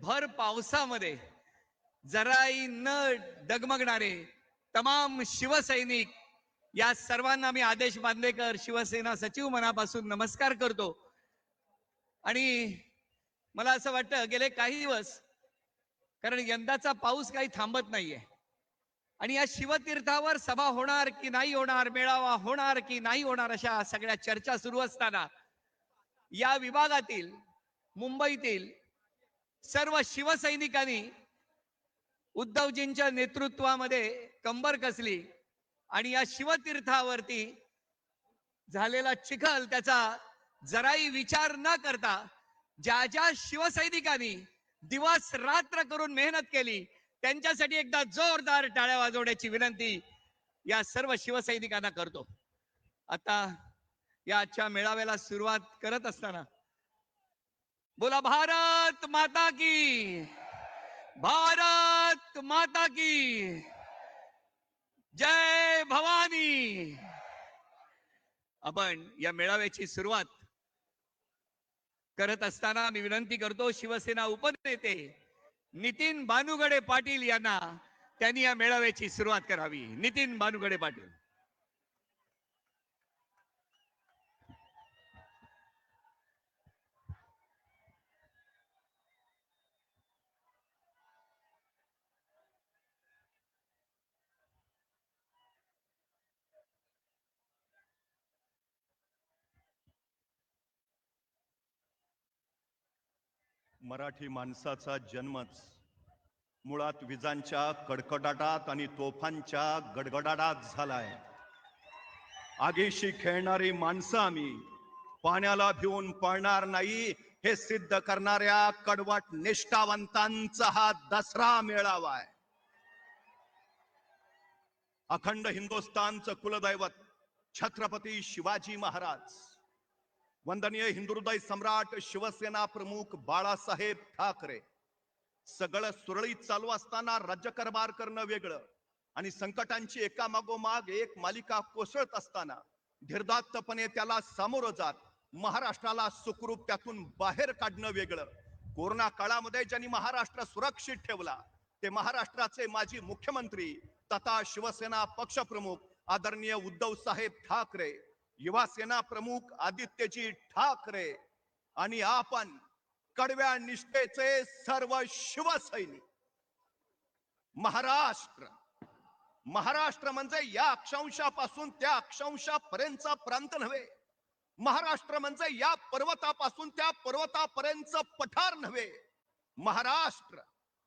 भर पावसामध्ये जराही न डगमगणारे तमाम शिवसैनिक या सर्वांना मी आदेश बांदेकर शिवसेना सचिव मनापासून नमस्कार करतो। आणि मला असं वाटतं गेले काही दिवस, कारण यंदाचा पाऊस काही थांबत नाहीये आणि या शिवतीर्थावर सभा होणार की नाही होणार, मेळावा होणार की नाही होणार, अशा सगळ्या चर्चा सुरू असताना या विभागातील मुंबईतील सर्व शिवसैनिकांनी उद्धवजींच्या नेतृत्वामध्ये कंबर कसली आणि या शिवतीर्थावरती झालेला चिखल त्याचा जराही विचार न करता ज्या ज्या शिवसैनिकांनी दिवस रात्र करून मेहनत केली त्यांच्यासाठी एकदा जोरदार टाळ्या वाजवण्याची विनंती या सर्व शिवसैनिकांना करतो। आता या आजच्या मेळाव्याला सुरुवात करत असताना बोला भारत माता की, भारत माता की जय भवानी। आपण या मेळाव्याची सुरुवात करत असताना मी विनंती करतो शिवसेना उपनेते नितीन बानुगडे पाटील यांना, त्यांनी या मेळाव्याची सुरुवात करावी। नितीन बानुगडे पाटील। मराठी माणसाचा जन्मच मुळात विजांच्या कडकडाटात आणि तोफांच्या गडगडाटात झालाय। आगीशी खेळणारी माणसं आम्ही, पाण्याला भिवून पळणार नाही हे सिद्ध करणाऱ्या कडवट निष्ठावंतांचा हा दसरा मेळावा आहे। अखंड हिंदुस्थानचं कुलदैवत छत्रपती शिवाजी महाराज, वंदनीय हिंदुहृदय सम्राट शिवसेना प्रमुख बाळासाहेब ठाकरे, सगळं सुरळीत चालू असताना राज्यकारभार करणं वेगळं आणि संकटांची एकामागोमाग एक मालिका कोसळत असताना धीरदात्तपणे त्याला सामोरं जात महाराष्ट्राला सुखरूप त्यातून बाहेर काढणं वेगळं। कोरोना काळामध्ये ज्यांनी महाराष्ट्र सुरक्षित ठेवला ते महाराष्ट्राचे माजी मुख्यमंत्री तथा शिवसेना पक्षप्रमुख आदरणीय उद्धव साहेब ठाकरे, युवा सेना प्रमुख आदित्यजी ठाकरे आणि आपण कडव्या निष्ठेचे सर्व शिवसैनिक। महाराष्ट्र म्हणजे या अक्षांशापासून त्या अक्षांशापर्यंतचा प्रांत नव्हे। महाराष्ट्र म्हणजे या पर्वतापासून त्या पर्वतापर्यंतचं पठार नव्हे। महाराष्ट्र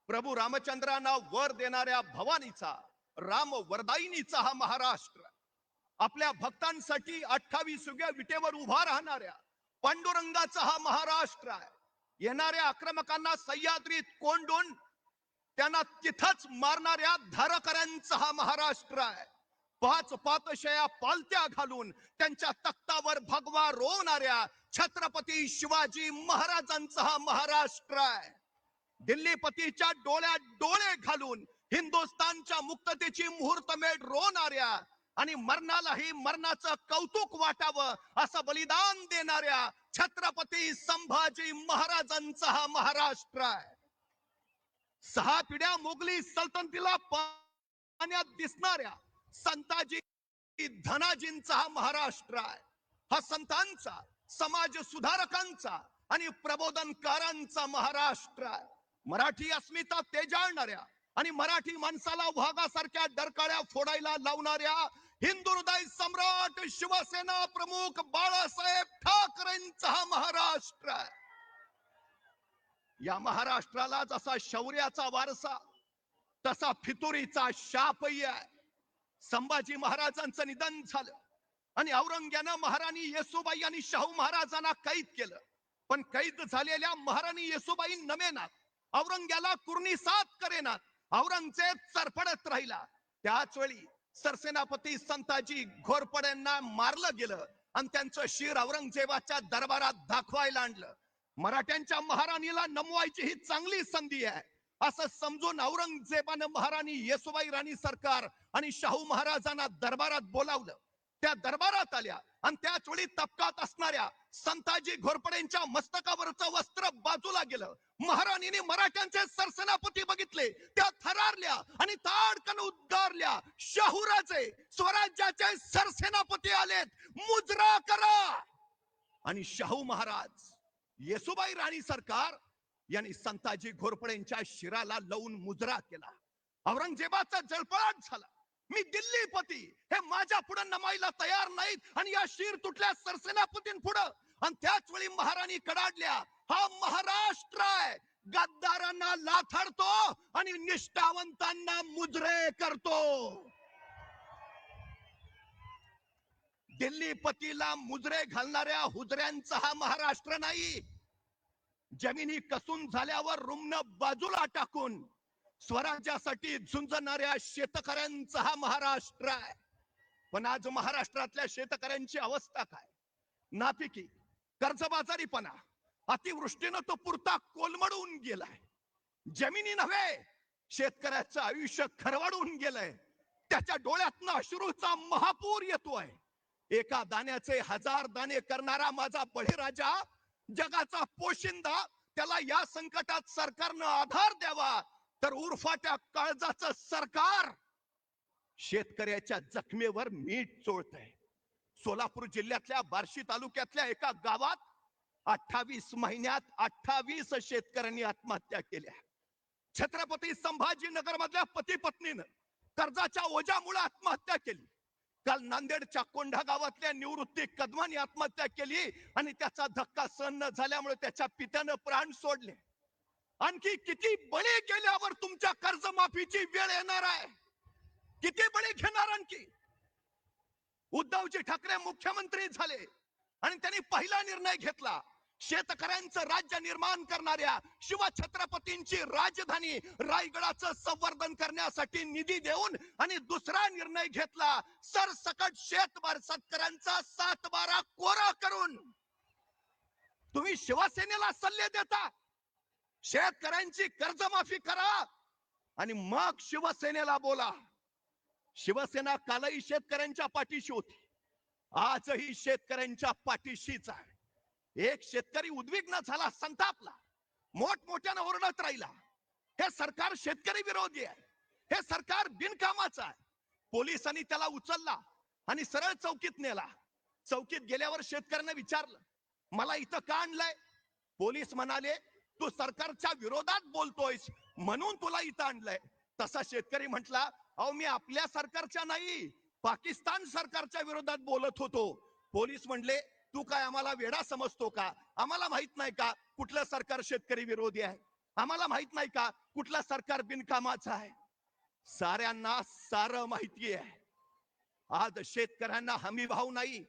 प्रभू रामचंद्रांना वर देणाऱ्या भवानीचा, राम वरदायिनीचा हा महाराष्ट्र, आपल्या भक्तांसाठी 28व्या विटेवर उभा राहणाऱ्या पांडुरंगाचा हा महाराष्ट्र आहे। येणाऱ्या आक्रमकांना सह्याद्रीत कोंडून त्यांना तिथंच मारणाऱ्या धारकऱ्यांचा हा महाराष्ट्र आहे। 5 पातशया पालत्या घालून त्यांच्या तख्तावर भगवा रोवणाऱ्या छत्रपती शिवाजी महाराजांचा हा महाराष्ट्र आहे। दिल्लीपतीच्या डोळ्यात डोळे घालून हिंदुस्थानच्या मुक्ततेची मुहूर्तमेढ रोवणाऱ्या आणि मरणालाही मरणाचं कौतुक वाटावं असं बलिदान देणाऱ्या छत्रपती संभाजी महाराजांचा हा महाराष्ट्र आहे। 6 पिढ्या मोगली सल्तनतीला पाण्यात दिसणाऱ्या संताजी धनाजींचा हा महाराष्ट्र आहे। हा संतांचा, समाज सुधारकांचा आणि प्रबोधनकारांचा महाराष्ट्र आहे। मराठी अस्मिता तेजाळणाऱ्या आणि मराठी माणसाला वाघासारख्या डरकाळ्या फोडायला लावणाऱ्या हिंदुहृदय सम्राट शिवसेना प्रमुख बाळासाहेब ठाकरेंचा हा महाराष्ट्र आहे। या महाराष्ट्राला जसा शौर्याचा वारसा तसा फितुरीचा शापही आहे। संभाजी महाराजांचं निधन झालं आणि औरंग्यानं महाराणी येसूबाई आणि शाहू महाराजांना कैद केलं, पण कैद झालेल्या महाराणी येसूबाई नमेनात, औरंग्याला कुर्निसात करेनात, औरंगजेब सरपडत राहिला। त्याच वेळी सरसेनापती संताजी घोरपड्यांना मारलं गेलं आणि त्यांचं शिर औरंगजेबाच्या दरबारात दाखवायला आणलं। मराठ्यांच्या महाराणीला नमवायची ही चांगली संधी आहे असं समजून औरंगजेबानं महाराणी येसूबाई राणी सरकार आणि शाहू महाराजांना दरबारात बोलावलं। त्या दरबारात आल्या आणि त्याच वेळी तबकात असणाऱ्या संताजी घोरपडेंच्या मस्तकावरचं वस्त्र बाजूला गेलं. महाराणीने मराठ्यांचे सरसेनापती बघितले, त्या थरारल्या आणि ताडकन उद्गारल्या, शाहूराजे स्वराज्याचे सरसेनापती आलेत, मुजरा करा. आणि शाहू महाराज येसुबाई राणी सरकार यांनी संताजी घोरपडेंच्या शिराला लावून मुजरा केला. औरंगजेबाचा जळफळाट झाला. मी दिल्लीपती हे माझ्या पुढे नमाईला तयार नाहीत आणि या शिर तुटल्या सरसेनापतींपुढं. आणि त्याच वेळी महाराणी कडाडल्या, हा महाराष्ट्र आहे, गद्दारांना लाथाडतो आणि निष्ठावंतांना मुजरे करतो. दिल्लीपतीला मुजरे घालणाऱ्या हुजऱ्यांचा हा महाराष्ट्र नाही. जमिनी कसून झाल्यावर रुमन बाजूला टाकून स्वराज्यासाठी झुंजणाऱ्या शेतकऱ्यांचा हा महाराष्ट्र आहे. पण आज महाराष्ट्रातल्या शेतकऱ्यांची अवस्था काय? नापिकी, कर्जबाजारीपणा, अतिवृष्टीनं तो पुरता कोलमडून गेलाय. जमिनी नव्हे, शेतकऱ्याचं आयुष्य खरवडून गेलंय. त्याच्या डोळ्यातनं अश्रूचा महापूर येतोय. एका दाण्याचे 1000 दाणे करणारा माझा बळीराजा, जगाचा पोशिंदा, त्याला या संकटात सरकारनं आधार द्यावा. तर उरफाट्या काळजाचं सरकार शेतकऱ्याच्या जखमेवर मीठ चोळतंय. सोलापूर जिल्ह्यातल्या बार्शी तालुक्यातल्या एका गावात 28 महिन्यात 28 शेतकऱ्यांनी आत्महत्या केल्या. छत्रपती संभाजीनगर मधल्या पती पत्नीनं कर्जाच्या ओझ्यामुळे आत्महत्या केली. काल नांदेडच्या कोंढा गावातल्या निवृत्ती कदमांनी आत्महत्या केली आणि त्याचा धक्का सहन न झाल्यामुळे त्याच्या पित्यानं प्राण सोडले. आणखी किती बळी गेल्यावर तुमच्या कर्जमाफीची वेळ येणार आहे? किती बळी घेणार आणखी? उद्धवजी ठाकरे मुख्यमंत्री झाले आणि त्यांनी पहिला निर्णय घेतला, शेतकऱ्यांचं राज्य निर्माण करणाऱ्या शिवछत्रपतींची राजधानी रायगडाचं संवर्धन करण्यासाठी निधी देऊन. आणि दुसरा निर्णय घेतला, सरसकट शेतकऱ्यांचा 7-12 कोरा करून. तुम्ही शिवसेनेला सल्ले देता, शेतकऱ्यांची कर्जमाफी करा आणि मग शिवसेनेला बोला. शिवसेना कालही शेतकऱ्यांच्या पाठीशी होती, आजही शेतकऱ्यांच्या पाठीशीच आहे. एक शेतकरी उद्विग्न झाला, संतापला, मोठमोठ्यानं ओरडत राहिला, हे सरकार शेतकरी विरोधी आहे, हे सरकार बिनकामाचं आहे. पोलिसांनी त्याला उचलला आणि सरळ चौकीत नेला. चौकीत गेल्यावर शेतकऱ्यांना विचारलं, मला इथं का आणलंय? पोलीस म्हणाले, तू सरकारच्या विरोधात बोलतोयस म्हणून तुला इथं आणलंय. तसा शेतकरी म्हटला, अहो मी आपल्या सरकारच्या नाही, पाकिस्तान सरकारच्या विरोधात बोलत होतो. पोलीस म्हणले, तू काय आम्हाला वेडा समजतो का? आम्हाला माहित नाही का कुठलं सरकार शेतकरी विरोधी आहे? आम्हाला माहित नाही का कुठलं सरकार बिनकामाचं आहे? साऱ्यांना सारं माहिती आहे. आज शेतकऱ्यांना हमी भाव नाही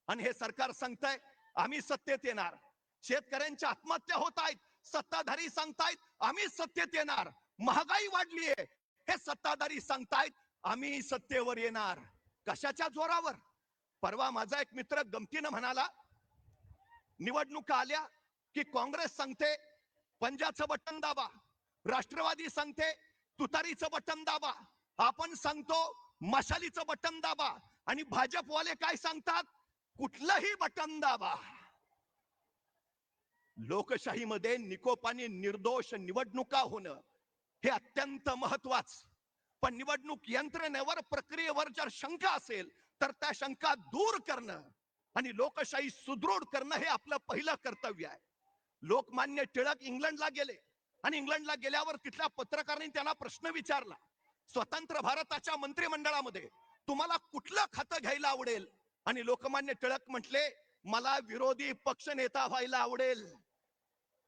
आणि हे सरकार सांगताय आम्ही सत्तेत येणार. शेतकऱ्यांच्या आत्महत्या होत आहेत, सत्ताधारी सांगतायत आम्ही सत्तेत येणार. महागाई वाढलीये, हे सत्ताधारी सांगतायत आम्ही सत्तेवर येणार. कशाच्या जोरावर? परवा माझा एक मित्र गमतीनं म्हणाला, निवडणुका आल्या की काँग्रेस सांगते पंजाचं बटन दाबा, राष्ट्रवादी सांगते तुतारीचं बटन दाबा, आपण सांगतो मशालीचं बटन दाबा, आणि भाजपवाले काय सांगतात? कुठलंही बटन दाबा. लोकशाहीमध्ये निकोपाने निर्दोष निवडणुका होणं हे अत्यंत महत्वाचं. पण निवडणूक यंत्रणेवर, प्रक्रियेवर जर शंका असेल तर त्या शंका दूर करणं आणि लोकशाही सुदृढ करणं हे आपलं पहिलं कर्तव्य आहे. लोकमान्य टिळक इंग्लंडला गेले आणि इंग्लंडला गेल्यावर तिथल्या पत्रकारांनी त्यांना प्रश्न विचारला, स्वतंत्र भारताच्या मंत्रिमंडळामध्ये तुम्हाला कुठलं खातं घ्यायला आवडेल? आणि लोकमान्य टिळक म्हटले, मला विरोधी पक्षनेता व्हायला आवडेल.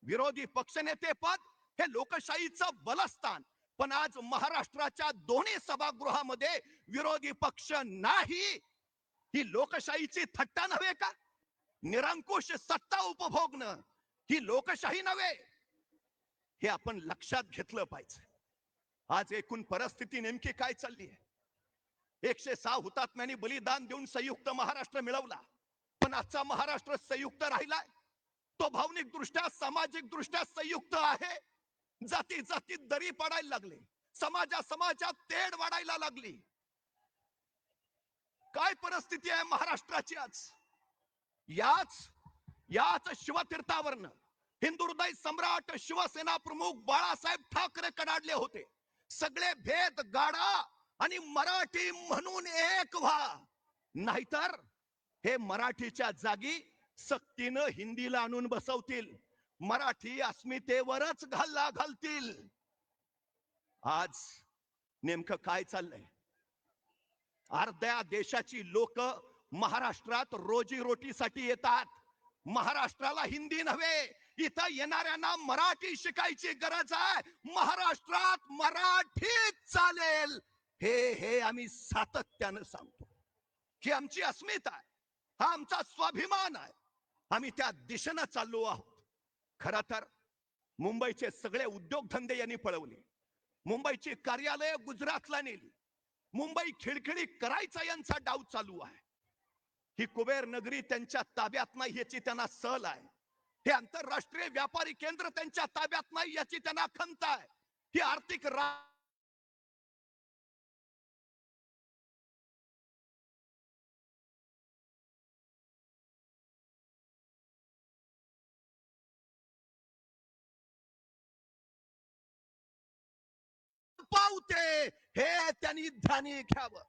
विरोधी पक्षनेते पद हे लोकशाहीचं बलस्थान. पण आज महाराष्ट्राच्या दोन्ही सभागृहामध्ये विरोधी पक्ष नाही, ही लोकशाहीची थट्टा नव्हे का? निरंकुश सत्ता उपभोगणं ही लोकशाही नव्हे, हे आपण लक्षात घेतलं पाहिजे. आज एकूण परिस्थिती नेमकी काय चालली आहे? 106 हुतात्म्यांनी बलिदान देऊन संयुक्त महाराष्ट्र मिळवला, पण आजचा महाराष्ट्र संयुक्त राहिलाय? तो भावनिक दृष्ट्या, सामाजिक दृष्ट्या संयुक्त आहे? जाती जातीत दरी पडायला लागले, समाजात तेढ वाढायला लागली. काय परिस्थिती आहे महाराष्ट्राची आज? याच याच शिवतीर्थावरनं हिंदू हृदय सम्राट शिवसेना प्रमुख बाळासाहेब ठाकरे कडाडले होते. सगळे भेद गाडा आणि मराठी म्हणून एक व्हा, नाहीतर हे मराठीच्या जागी सक्तीनं हिंदीला आणून बसवतील, मराठी अस्मितेवरच घाला घालतील. आज नेमकं काय चाललंय? अर्ध्या देशाची लोक महाराष्ट्रात रोजी रोटीसाठी येतात. महाराष्ट्राला हिंदी नव्हे, इथं येणाऱ्यांना मराठी शिकायची गरज आहे. महाराष्ट्रात मराठीच चालेल, हे आम्ही सातत्यानं सांगतो की आमची अस्मिता आहे, हा आमचा स्वाभिमान आहे. आम्ही त्या दिशेनं चाललो आहोत. खरं तर मुंबईचे सगळे उद्योगधंदे यांनी पळवले, मुंबईची कार्यालय गुजरातला नेली, मुंबई खिळखिळी करायचा यांचा डाव चालू आहे. ही कुबेर नगरी त्यांच्या ताब्यात नाही याची त्यांना सल आहे. हे आंतरराष्ट्रीय व्यापारी केंद्र त्यांच्या ताब्यात नाही याची त्यांना खंत आहे. ही आर्थिक पावते हे त्यांनी ध्यानी घ्यावं.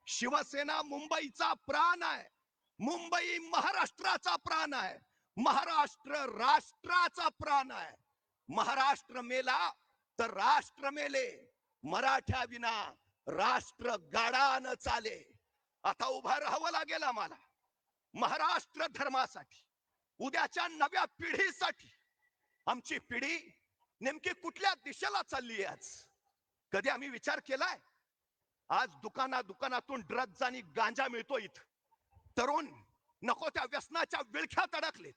शिवसेना मुंबईचा प्राण आहे, मुंबई महाराष्ट्राचा प्राण आहे, महाराष्ट्र राष्ट्राचा प्राण आहे. महाराष्ट्र मेला तर राष्ट्र मेले, मराठ्या विना राष्ट्र गाडा चाले. आता उभा राहावं लागेल आम्हाला महाराष्ट्र धर्मासाठी, उद्याच्या नव्या पिढीसाठी. आमची पिढी नेमकी कुठल्या दिशेला चालली आहे? आज कधी आम्ही विचार केलाय? आज दुकानातून ड्रग्ज आणि गांजा मिळतो. इथं तरुण नको त्या व्यसनाच्या विळख्यात अडकलेत.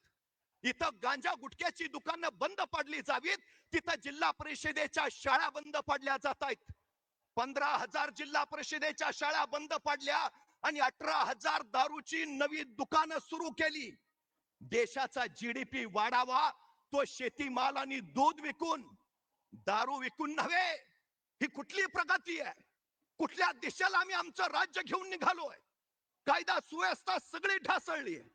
इथं गांजा गुटख्याची दुकानं बंद पडली जावीत, तिथं जिल्हा परिषदेच्या शाळा बंद पडल्या जात आहेत. 15,000 जिल्हा परिषदेच्या शाळा बंद पडल्या आणि 18,000 दारूची नवी दुकानं सुरू केली. देशाचा जीडीपी वाढावा तो शेतीमाल आणि दूध विकून, दारू विकून नव्हे. ही कुठली प्रगती आहे? कुठल्या दिशेला आम्ही आमचं राज्य घेऊन निघालोय? कायदा सुव्यवस्था सगळी ढासळली आहे.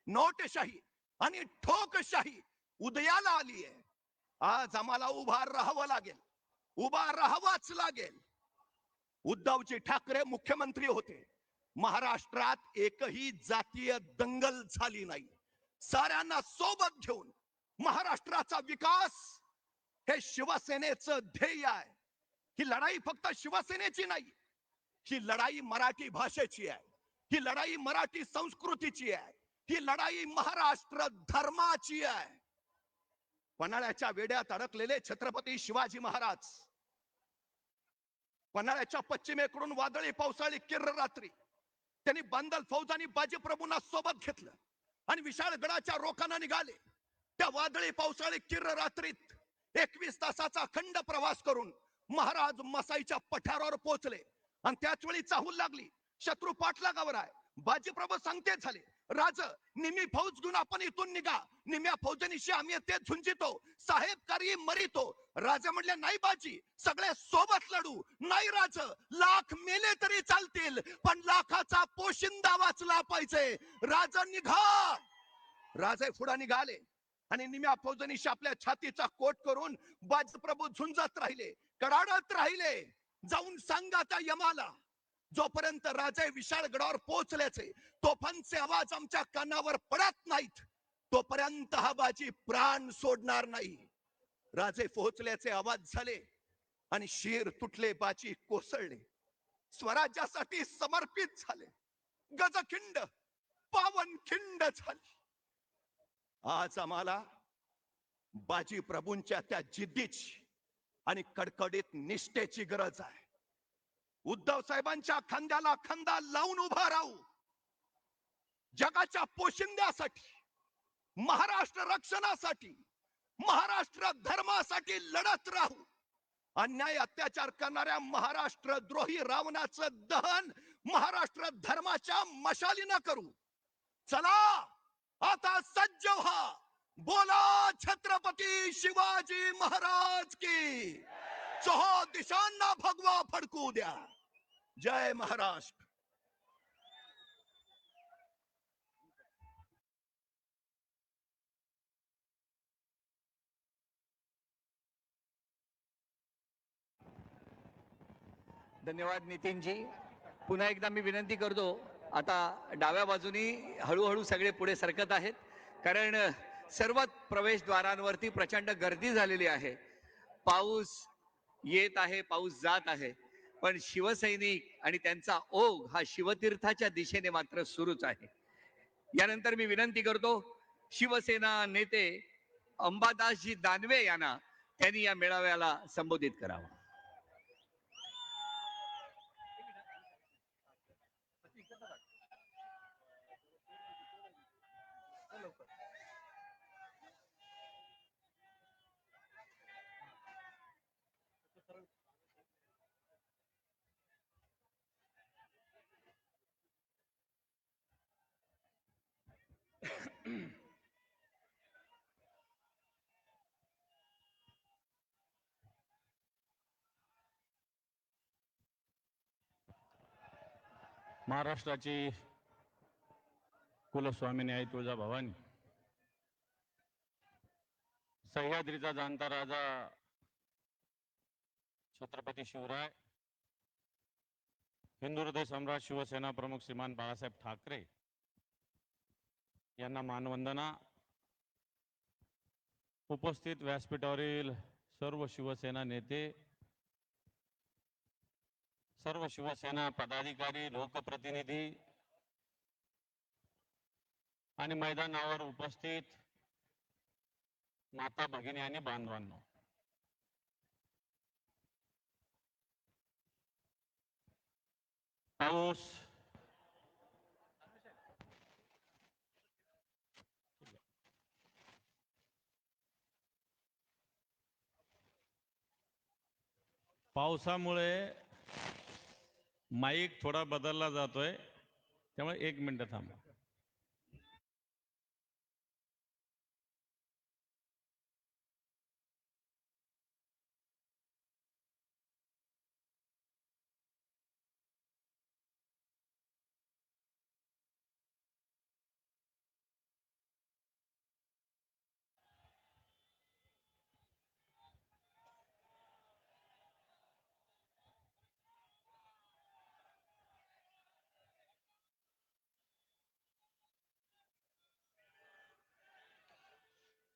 नोटशाही आणि ठोकशाही उदयाला आली आहे. आज आम्हाला उभा राहावं लागेल, उभा राहावाच लागेल. उद्धवजी ठाकरे मुख्यमंत्री होते, महाराष्ट्रात एकही जातीय दंगल झाली नाही. साऱ्यांना सोबत घेऊन महाराष्ट्राचा विकास हे शिवसेनेचं ध्येय आहे. ही लढाई फक्त शिवसेनेची नाही, ही लढाई मराठी भाषेची आहे, ही लढाई मराठी संस्कृतीची आहे, ही लढाई महाराष्ट्र धर्माची आहे. पन्हाळ्याच्या वेड्यात अडकलेले छत्रपती शिवाजी महाराज पन्हाळ्याच्या पश्चिमेकडून वादळी पावसाळी किर्र रात्री त्यांनी बांदल फौज आणि बाजीप्रभूंना सोबत घेतलं आणि विशाळगडाच्या रोखानं निघाले. त्या वादळी पावसाळी किर्र रात्रीत 21 तासाचा अखंड प्रवास करून महाराज मसाईच्या पठारावर पोहोचले आणि त्याच वेळी चाहूल लागली. शत्रू पाठलागावर आहे. बाजीप्रभू सांगते झाले, राज निम्मी फौज घेऊन आपण इथून निघा, निम्या फौजनीशी आम्ही ते झुंजितो, साहेब कारी मरितो. राजा म्हणले, नाही बाजी, सगळे सोबत लढू. नाही राज, लाख मेले तरी चालतील, पण लाखाचा पोशिंदा वाचला पाहिजे. राजा निघा. राजे पुढे निघाले आणि निम्या फौजनीशी आपल्या छातीचा कोट करून बाजीप्रभू झुंजत राहिले, कडाडत राहिले. जाऊन सांगा त्या यमाला, जोपर्यंत राजे विशाळगडावर पोहोचल्याचे तोफांचे आवाज आमच्या कानावर पडत नाहीत, तोपर्यंत हा बाजी प्राण सोडणार नाही. राजे पोहोचल्याचे आवाज झाले आणि शीर तुटले, बाजी कोसळले, स्वराज्यासाठी समर्पित झाले, गजखिंड पावनखिंड झाली. आज आम्हाला बाजी प्रभूंच्या त्या जिद्दीची आणि कडकडीत निष्ठेची गरज आहे. उद्धव साहेबांच्या खांद्याला खांदा लावून उभा राहू. जगाच्या पोशिंद्यासाठी, महाराष्ट्र रक्षणासाठी, महाराष्ट्र धर्मासाठी लढत राहू. अन्याय अत्याचार करणाऱ्या महाराष्ट्र द्रोही रावणाचं दहन महाराष्ट्र धर्माच्या मशालीनं करू. चला आता सज्ज व्हा. बोला छत्रपती शिवाजी महाराज की. चहो दिशांना भगवा फडकू द्या. जय महाराष्ट्र. धन्यवाद नितीनजी. पुन्हा एकदा मी विनंती करतो, आता डाव्या बाजूनी हळूहळू सगळे पुढे सरकत आहेत, कारण सर्व प्रवेशद्वारांवरती प्रचंड गर्दी झालेली आहे. पाऊस येत आहे, पाऊस जात आहे, पण शिवसैनिक आणि त्यांचा ओघ हा शिवतीर्थाच्या दिशेने मात्र सुरूच आहे. यानंतर मी विनंती करतो शिवसेना नेते अंबादासजी दानवे यांना त्यांनी या मेळाव्याला संबोधित करावं. महाराष्ट्राची कुलस्वामिनी आई तुळजाभवानी, सह्याद्रीचा जाणता राजा छत्रपती शिवराय, हिंदू हृदय सम्राट शिवसेना प्रमुख श्रीमान बाळासाहेब ठाकरे यांना मानवंदना. उपस्थित व्यासपीठावरील सर्व शिवसेना नेते, सर्व शिवसेना पदाधिकारी, लोकप्रतिनिधी आणि मैदानावर उपस्थित माता भगिनी आणि बांधवांनो, पाऊस पावसामुळे माईक थोडा बदलला जातोय, त्यामुळे 1 मिनिट थांबा.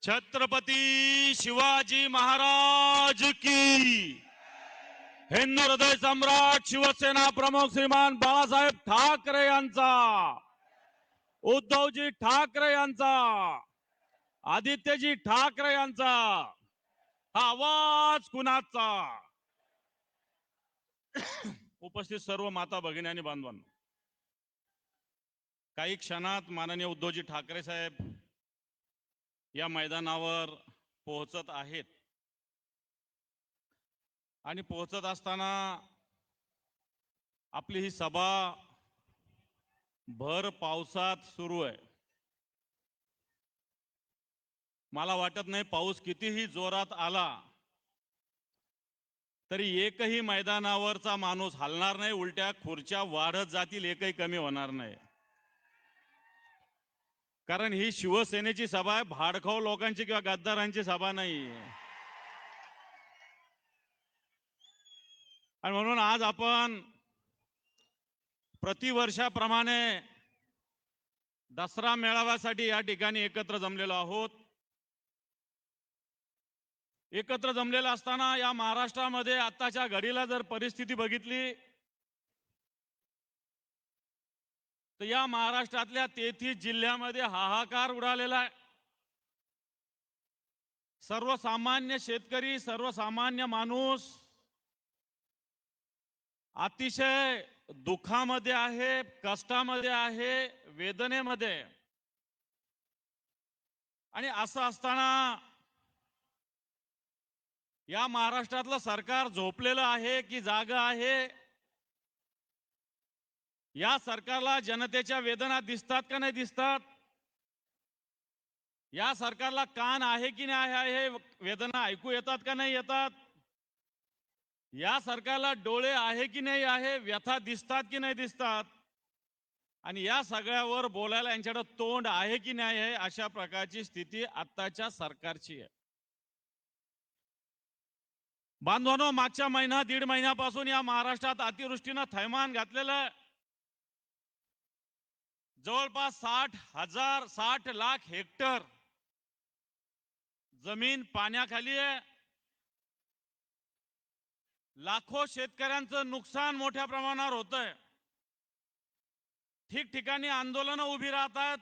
छत्रपती शिवाजी महाराज की, हिंदू हृदय सम्राट शिवसेना प्रमुख श्रीमान बाळासाहेब ठाकरे यांचा, उद्धवजी ठाकरे यांचा, आदित्यजी ठाकरे यांचा, हा आवाज कुणाचा? उपस्थित सर्व माता भगिनी आणि बांधवांनो, काही क्षणात माननीय उद्धवजी ठाकरे साहेब या मैदानावर पोहोचत आहेत आणि पोहोचत असताना आपली ही सभा भर पावसात सुरू आहे. मला वाटत नाही पाऊस कितीही जोरात आला तरी एकही मैदानावरचा माणूस हलणार नाही, उलट्या खुर्च्या वाढत जातील, एकही कमी होणार नाही. कारण ही शिवसेनेची सभा आहे, भाडखाऊ लोकांची किंवा गद्दारांची सभा नाही. आणि म्हणून आज आपण प्रतिवर्षाप्रमाणे दसरा मेळाव्यासाठी या ठिकाणी एकत्र जमलेलो आहोत. एकत्र जमलेला असताना या महाराष्ट्रामध्ये आताच्या घडीला जर परिस्थिती बघितली तर या महाराष्ट्रातल्या 33 जिल्ह्यामध्ये हाहाकार उडालेला आहे. सर्वसामान्य शेतकरी, सर्वसामान्य माणूस अतिशय दुःखामध्ये आहे, कष्टामध्ये आहे, वेदनेमध्ये. आणि असं असताना या महाराष्ट्रातलं सरकार झोपलेलं आहे की जागा आहे? या सरकारला जनतेच्या वेदना दिसतात का नाही दिसतात? या सरकारला कान आहे की नाही आहे? वेदना ऐकू येतात का नाही येतात? या सरकारला डोळे आहे की नाही आहे? व्यथा दिसतात की नाही दिसतात? आणि या सगळ्यावर बोलायला यांच्याकडे तोंड आहे की नाही आहे? अशा प्रकारची स्थिती आत्ताच्या सरकारची आहे. बांधवांनो, मागच्या दीड महिन्यापासून या महाराष्ट्रात अतिवृष्टीनं थैमान घातलेलं आहे. जवळपास 60 लाख हेक्टर जमीन पाण्याखाली आहे. लाखो शेतकऱ्यांचं नुकसान मोठ्या प्रमाणावर होतंय. ठिकठिकाणी आंदोलनं उभी राहतात.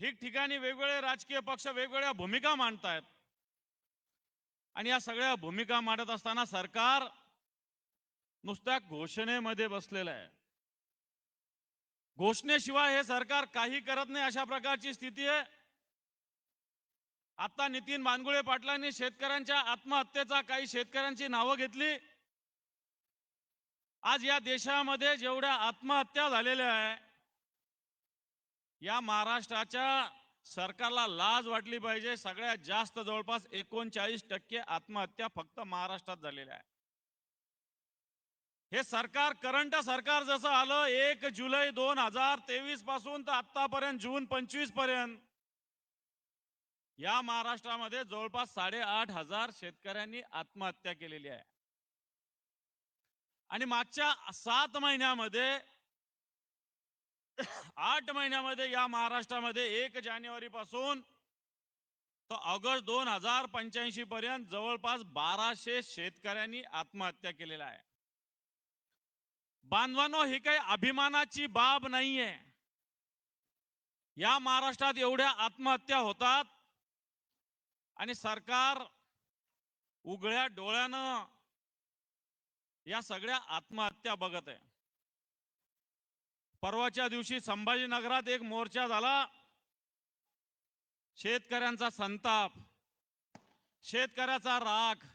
ठिकठिकाणी वेगवेगळे राजकीय पक्ष वेगवेगळ्या भूमिका मांडतायत. आणि या सगळ्या भूमिका मांडत असताना सरकार नुसत्या घोषणेमध्ये बसलेलं आहे. घोषणेशिवाय हे सरकार काही करत नाही, अशा प्रकारची स्थिती आहे. आता नितीन बानगुळे पाटलांनी शेतकऱ्यांच्या आत्महत्येचा काही शेतकऱ्यांची नावं घेतली. आज या देशामध्ये जेवढ्या आत्महत्या झालेल्या आहे, या महाराष्ट्राच्या सरकारला लाज वाटली पाहिजे. सगळ्यात जास्त जवळपास 39% आत्महत्या फक्त महाराष्ट्रात झालेल्या आहे. हे सरकार करंट सरकार जसं आलं 1 जुलै 2023 पासून तर आतापर्यंत जून 25 पर्यंत या महाराष्ट्रामध्ये जवळपास 8,500 शेतकऱ्यांनी आत्महत्या केलेली आहे. आणि मागच्या 7 महिन्यामध्ये 8 महिन्यामध्ये या महाराष्ट्रामध्ये 1 जानेवारी पासून तर ऑगस्ट 2085 पर्यंत जवळपास 1200 शेतकऱ्यांनी आत्महत्या केलेल्या आहे. बांधवांनो, ही काही अभिमानाची बाब नाहीये. या महाराष्ट्रात एवढ्या आत्महत्या होतात आणि सरकार उघड्या डोळ्यानं या सगळ्या आत्महत्या बघत आहे. परवाच्या दिवशी संभाजीनगरात एक मोर्चा झाला. शेतकऱ्यांचा संताप, शेतकऱ्याचा राग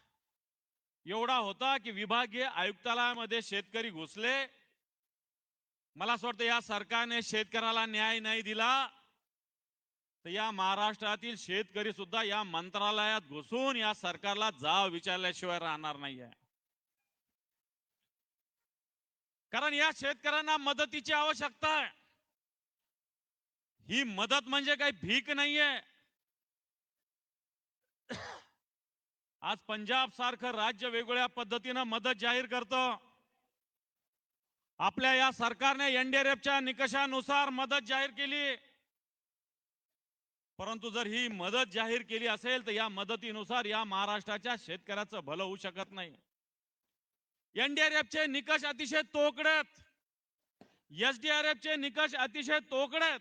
एवढा होता की विभागीय आयुक्तालयामध्ये शेतकरी घुसले. मला असं वाटतं या सरकारने शेतकऱ्याला न्याय नाही दिला तर या महाराष्ट्रातील शेतकरी सुद्धा या मंत्रालयात घुसून या सरकारला जाब विचारल्याशिवाय राहणार नाहीये. कारण या शेतकऱ्यांना मदतीची आवश्यकता आहे. ही मदत म्हणजे काही भीक नाहीये. आज पंजाब सारखं राज्य वेगवेगळ्या पद्धतीनं मदत जाहीर करतं. आपल्या या सरकारने एनडीआरएफच्या निकषानुसार मदत जाहीर केली. परंतु जर ही मदत जाहीर केली असेल तर या मदतीनुसार या महाराष्ट्राच्या शेतकऱ्याचं भलं होऊ शकत नाही. एनडीआरएफचे निकष अतिशय तोकडे आहेत. एसडीआरएफचे निकष अतिशय तोकडे आहेत.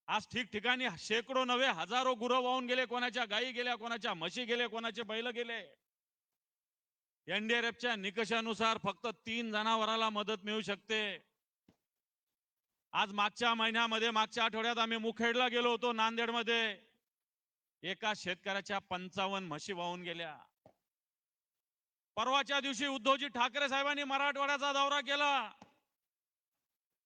आज ठिकठिकाणी शेकडो नव्हे हजारो गुरं वाहून गेले, कोणाच्या गायी गेल्या, कोणाच्या म्हशी गेले, कोणाचे बैल गेले. एनडीआरएफच्या निकषानुसार फक्त 3 जनावराला मदत मिळू शकते. आज मागच्या आठवड्यात आम्ही मुखेडला गेलो होतो. नांदेडमध्ये एका शेतकऱ्याच्या 55 म्हशी वाहून गेल्या. परवाच्या दिवशी उद्धवजी ठाकरे साहेबांनी मराठवाड्याचा दौरा केला.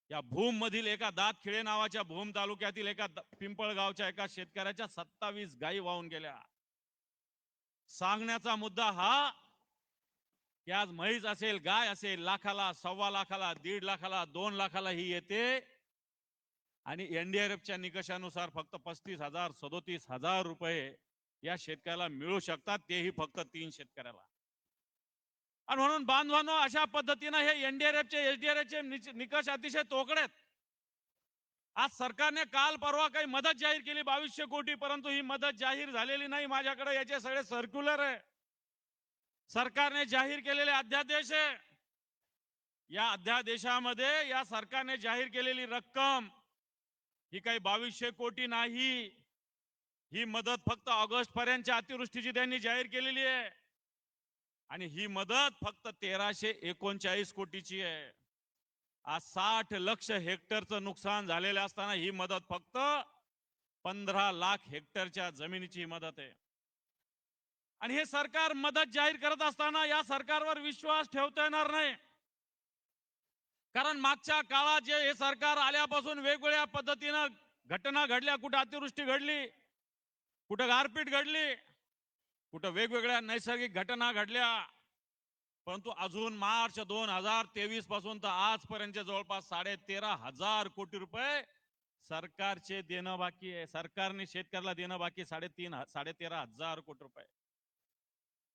या भूम मधील एका दातखिळे नावाच्या भूम तालुक्यातील एका पिंपळगावच्या एका शेतकऱ्याच्या 27 गायी वाहून गेल्या. सांगण्याचा मुद्दा हा की आज म्हैस असेल, गाय असेल, लाखाला, 1.25 लाखाला, 1.5 लाखाला, 2 लाखाला ही येते. आणि एनडीआरएफच्या निकषानुसार फक्त 35,000 37,000 रुपये या शेतकऱ्याला मिळू शकतात, तेही फक्त 3 शेतकऱ्याला. आणि म्हणून बांधवांनो, अशा पद्धतीनं हे एनडीआरएफचे एसडीआरएफचे निकष अतिशय तोकडे आहेत. आज सरकारने काल परवा काही मदत जाहीर केली 2200 कोटी, परंतु ही मदत जाहीर झालेली नाही. माझ्याकडे याचे सगळे सर्क्युलर आहे. सरकारने जाहीर केलेले अध्यादेश आहे. या अध्यादेशामध्ये या सरकारने जाहीर केलेली रक्कम ही काही 2200 कोटी नाही. ही मदत फक्त ऑगस्ट पर्यंतच्या अतिवृष्टीची त्यांनी जाहीर केलेली आहे. आणि ही मदत फक्त 1339 कोटीची आहे. आज 60 लक्ष हेक्टरचं नुकसान झालेलं असताना ही मदत फक्त 15 लाख हेक्टरच्या जमिनीची मदत आहे. आणि हे सरकार मदत जाहीर करत असताना या सरकारवर विश्वास ठेवता येणार नाही. कारण मागच्या काळात जे हे सरकार आल्यापासून वेगवेगळ्या पद्धतीनं घटना घडल्या. कुठं अतिवृष्टी घडली, कुठं गारपीट घडली, कुठं वेगवेगळ्या नैसर्गिक घटना घडल्या. परंतु अजून मार्च 2023 पासून तर आजपर्यंत जवळपास 13,500 कोटी रुपये सरकारचे देणं बाकी आहे. सरकारने शेतकऱ्याला देणं बाकी 13,500 कोटी रुपये.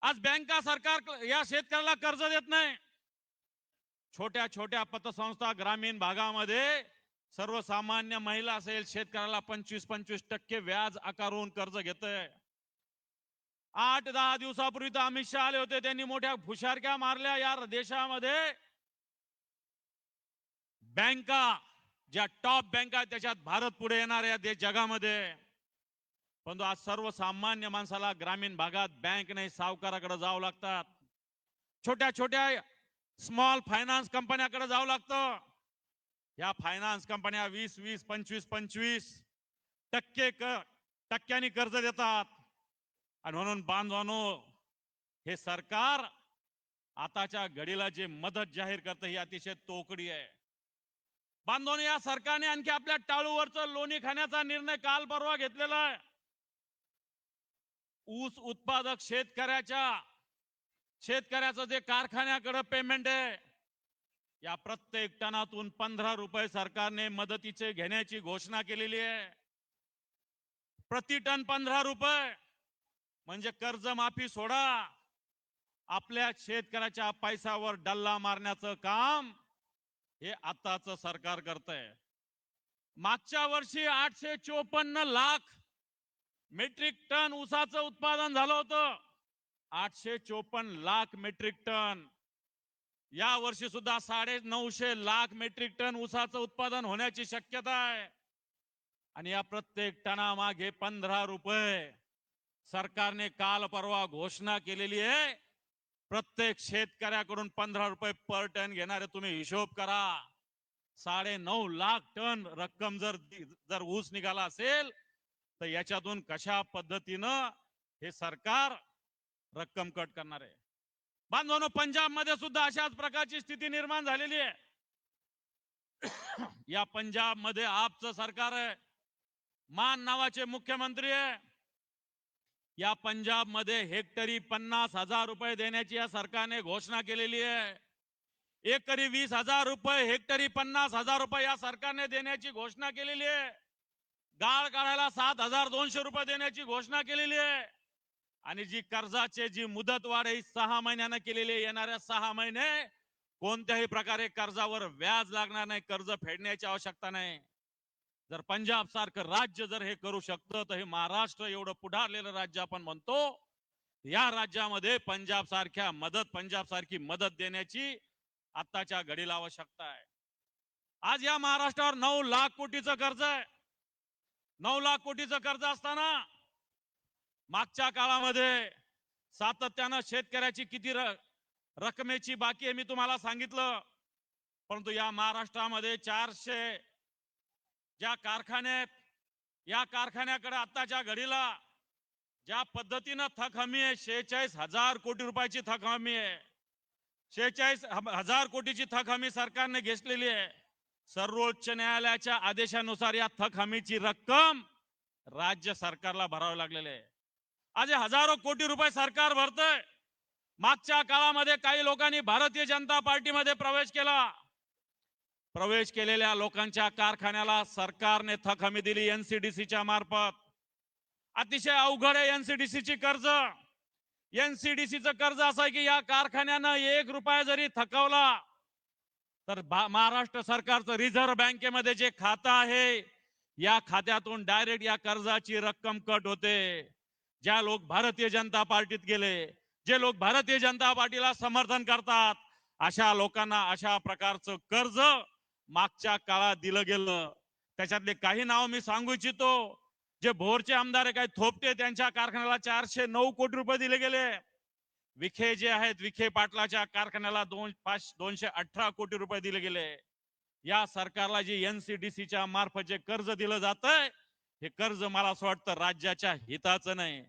आज बँका सरकार या शेतकऱ्याला कर्ज देत नाही. छोट्या छोट्या पतसंस्था ग्रामीण भागामध्ये सर्वसामान्य महिला असेल शेतकऱ्याला 25-25% व्याज आकारून कर्ज घेतय. 8-10 दिवसापूर्वी तर अमित शहा आले होते, त्यांनी मोठ्या फुशारक्या मारल्या या देशामध्ये. बँका ज्या टॉप बँका आहेत त्याच्यात भारत पुढे येणार आहे जगामध्ये. परंतु आज सर्वसामान्य माणसाला ग्रामीण भागात बँक नाही सावकाराकडे जावं लागतात. छोट्या छोट्या स्मॉल फायनान्स कंपन्याकडे जावं लागतं. या फायनान्स कंपन्या 20-20, 25-25 टक्क्यांनी कर्ज देतात. आणि म्हणून बांधवानो, हे सरकार आताच्या घडीला जे मदत जाहीर करतं ही अतिशय तोकडी आहे. बांधवांनो, या सरकारने आणखी आपल्या टाळूवरचं लोणी खाण्याचा निर्णय काल परवा घेतलेला आहे. ऊस उत्पादक शेतकऱ्याचं जे कारखान्याकडे पेमेंट आहे, या प्रत्येक टनातून 15 रुपये सरकारने मदतीचे घेण्याची घोषणा केलेली आहे. प्रति टन 15 रुपये म्हणजे कर्जमाफी सोडा, आपल्या शेतकऱ्याच्या पैशावर डल्ला मारण्याचं काम हे आताच सरकार करतंय. मागच्या वर्षी 854 लाख मेट्रिक टन ऊसाचं उत्पादन झालं होतं. 854 लाख मेट्रिक टन. या वर्षी सुद्धा 950 लाख मेट्रिक टन ऊसाचं उत्पादन होण्याची शक्यता आहे. आणि या प्रत्येक टनामागे 15 रुपये सरकारने काल परवा घोषणा केलेली आहे. प्रत्येक शेतकऱ्याकडून 15 रुपये पर टन घेणारे तुम्ही हिशोब करा. 9.5 लाख टन रक्कम जर ऊस निघाला असेल तर याच्यातून कशा पद्धतीनं हे सरकार रक्कम कट करणार आहे. बांधवांनो, पंजाब मध्ये सुद्धा अशाच प्रकारची स्थिती निर्माण झालेली आहे. या पंजाब मध्ये आपचं सरकार आहे, मान नावाचे मुख्यमंत्री आहे. या पंजाब मध्ये हेक्टरी 50,000 रुपये देण्याची या सरकारने घोषणा केलेली आहे. एकरी 20,000 रुपये, हेक्टरी 50,000 रुपये या सरकारने देण्याची घोषणा केलेली आहे. गाळ काढायला 7,200 रुपये देण्याची घोषणा केलेली आहे. आणि जी कर्जाची जी मुदत वाढ ही 6 महिन्यानं केलेली आहे. येणाऱ्या 6 महिने कोणत्याही प्रकारे कर्जावर व्याज लागणार नाही, कर्ज फेडण्याची आवश्यकता नाही. जर पंजाब सारखं राज्य जर हे करू शकतं तर हे महाराष्ट्र एवढं पुढारलेलं राज्य आपण म्हणतो, या राज्यामध्ये पंजाब सारखी मदत देण्याची आताच्या घडीला आवश्यकता आहे. आज या महाराष्ट्रावर 9 लाख कोटीचं कर्ज आहे. 9 लाख कोटीचं कर्ज असताना मागच्या काळामध्ये सातत्यानं शेतकऱ्याची किती रकमेची बाकी आहे मी तुम्हाला सांगितलं. परंतु या महाराष्ट्रामध्ये 400 ज्या कारखान्यात, या कारखान्याकडे आताच्या घडीला ज्या पद्धतीनं थक हमी आहे, 46,000 कोटी रुपयाची थक हमी आहे. 46,000 कोटीची थक हमी सरकारने घेतलेली आहे. सर्वोच्च न्यायालयाच्या आदेशानुसार या थक हमीची रक्कम राज्य सरकारला भरावी लागलेली आहे. आज हजारो कोटी रुपये सरकार भरतंय. मागच्या काळामध्ये काही लोकांनी भारतीय जनता पार्टीमध्ये प्रवेश केलेल्या लोकांच्या कारखान्याला सरकारने थक हमी दिली एनसीडीसीच्या मार्फत. अतिशय अवघड आहे एनसीडीसीची कर्ज. एनसीडीसीचं कर्ज असं आहे की या कारखान्यानं 1 रुपया जरी थकवला तर महाराष्ट्र सरकारचं रिझर्व्ह बँकेमध्ये जे खातं आहे या खात्यातून डायरेक्ट या कर्जाची रक्कम कट होते. ज्या लोक भारतीय जनता पार्टीत गेले, जे लोक भारतीय जनता पार्टीला समर्थन करतात, अशा लोकांना अशा प्रकारचं कर्ज मागच्या काळात दिलं गेलं. त्याच्यातले काही नाव मी सांगू इच्छितो. जे भोरचे आमदार काही थोपटे, त्यांच्या कारखान्याला 409 कोटी रुपये दिले गेले. विखे जे आहेत, विखे पाटलाच्या कारखान्याला 218 कोटी रुपये दिले गेले. या सरकारला जी एनसीडीसीच्या मार्फत जे कर्ज दिलं जातंय, हे कर्ज मला असं वाटतं राज्याच्या हिताचं नाही.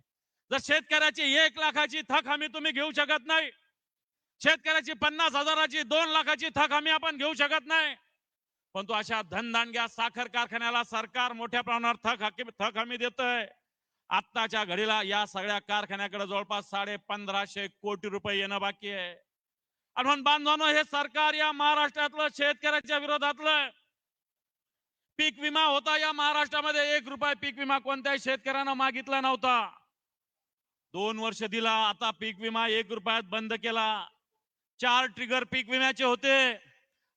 जर शेतकऱ्याची 1 लाखाची थक हमी तुम्ही घेऊ शकत नाही, शेतकऱ्याची 50,000ची 2 लाखाची थक हमी आपण घेऊ शकत नाही, परंतु अशा धनदांडग्या साखर कारखान्याला सरकार मोठ्या प्रमाणावर थक हमी देतंय. आत्ताच्या घडीला या सगळ्या कारखान्याकडे जवळपास 1,500 कोटी रुपये येणं बाकी आहे. आणि म्हणून बांधवांनो, हे सरकार या महाराष्ट्रातलं शेतकऱ्याच्या विरोधातलं. पीक विमा होता या महाराष्ट्रामध्ये, 1 रुपया पीक विमा कोणत्याही शेतकऱ्यानं मागितला नव्हता. 2 वर्ष दिला, आता पीक विमा 1 रुपयात बंद केला. 4 ट्रिगर पीक विम्याचे होते,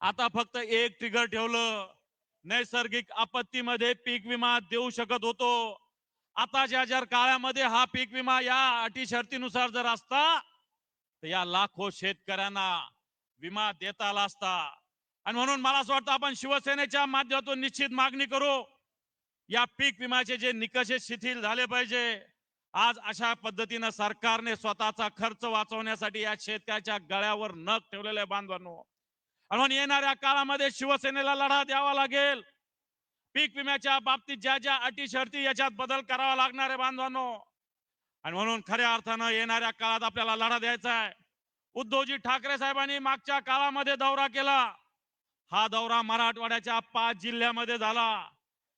आता फक्त 1 ट्रिगर ठेवलं. नैसर्गिक आपत्तीमध्ये पीक विमा देऊ शकत होतो, आताच्या जर काळामध्ये हा पीक विमा या अटी शर्तीनुसार जर असता तर या लाखो शेतकऱ्यांना विमा देता आला असता. आणि म्हणून मला असं वाटतं आपण शिवसेनेच्या माध्यमातून निश्चित मागणी करू, या पीक विम्याचे जे निकष शिथिल झाले पाहिजे. आज अशा पद्धतीनं सरकारने स्वतःचा खर्च वाचवण्यासाठी या शेतकऱ्याच्या गळ्यावर नख ठेवलेले बांधवांनो. आणि म्हणून येणाऱ्या काळामध्ये शिवसेनेला लढा द्यावा लागेल. पीक विम्याच्या बाबतीत ज्या ज्या अटी शर्ती याच्यात बदल करावा लागणार आहे बांधवांनो. आणि म्हणून खऱ्या अर्थानं येणाऱ्या काळात आपल्याला लढा द्यायचा आहे. उद्धवजी ठाकरे साहेबांनी मागच्या काळामध्ये दौरा केला. हा दौरा मराठवाड्याच्या 5 जिल्ह्यामध्ये झाला.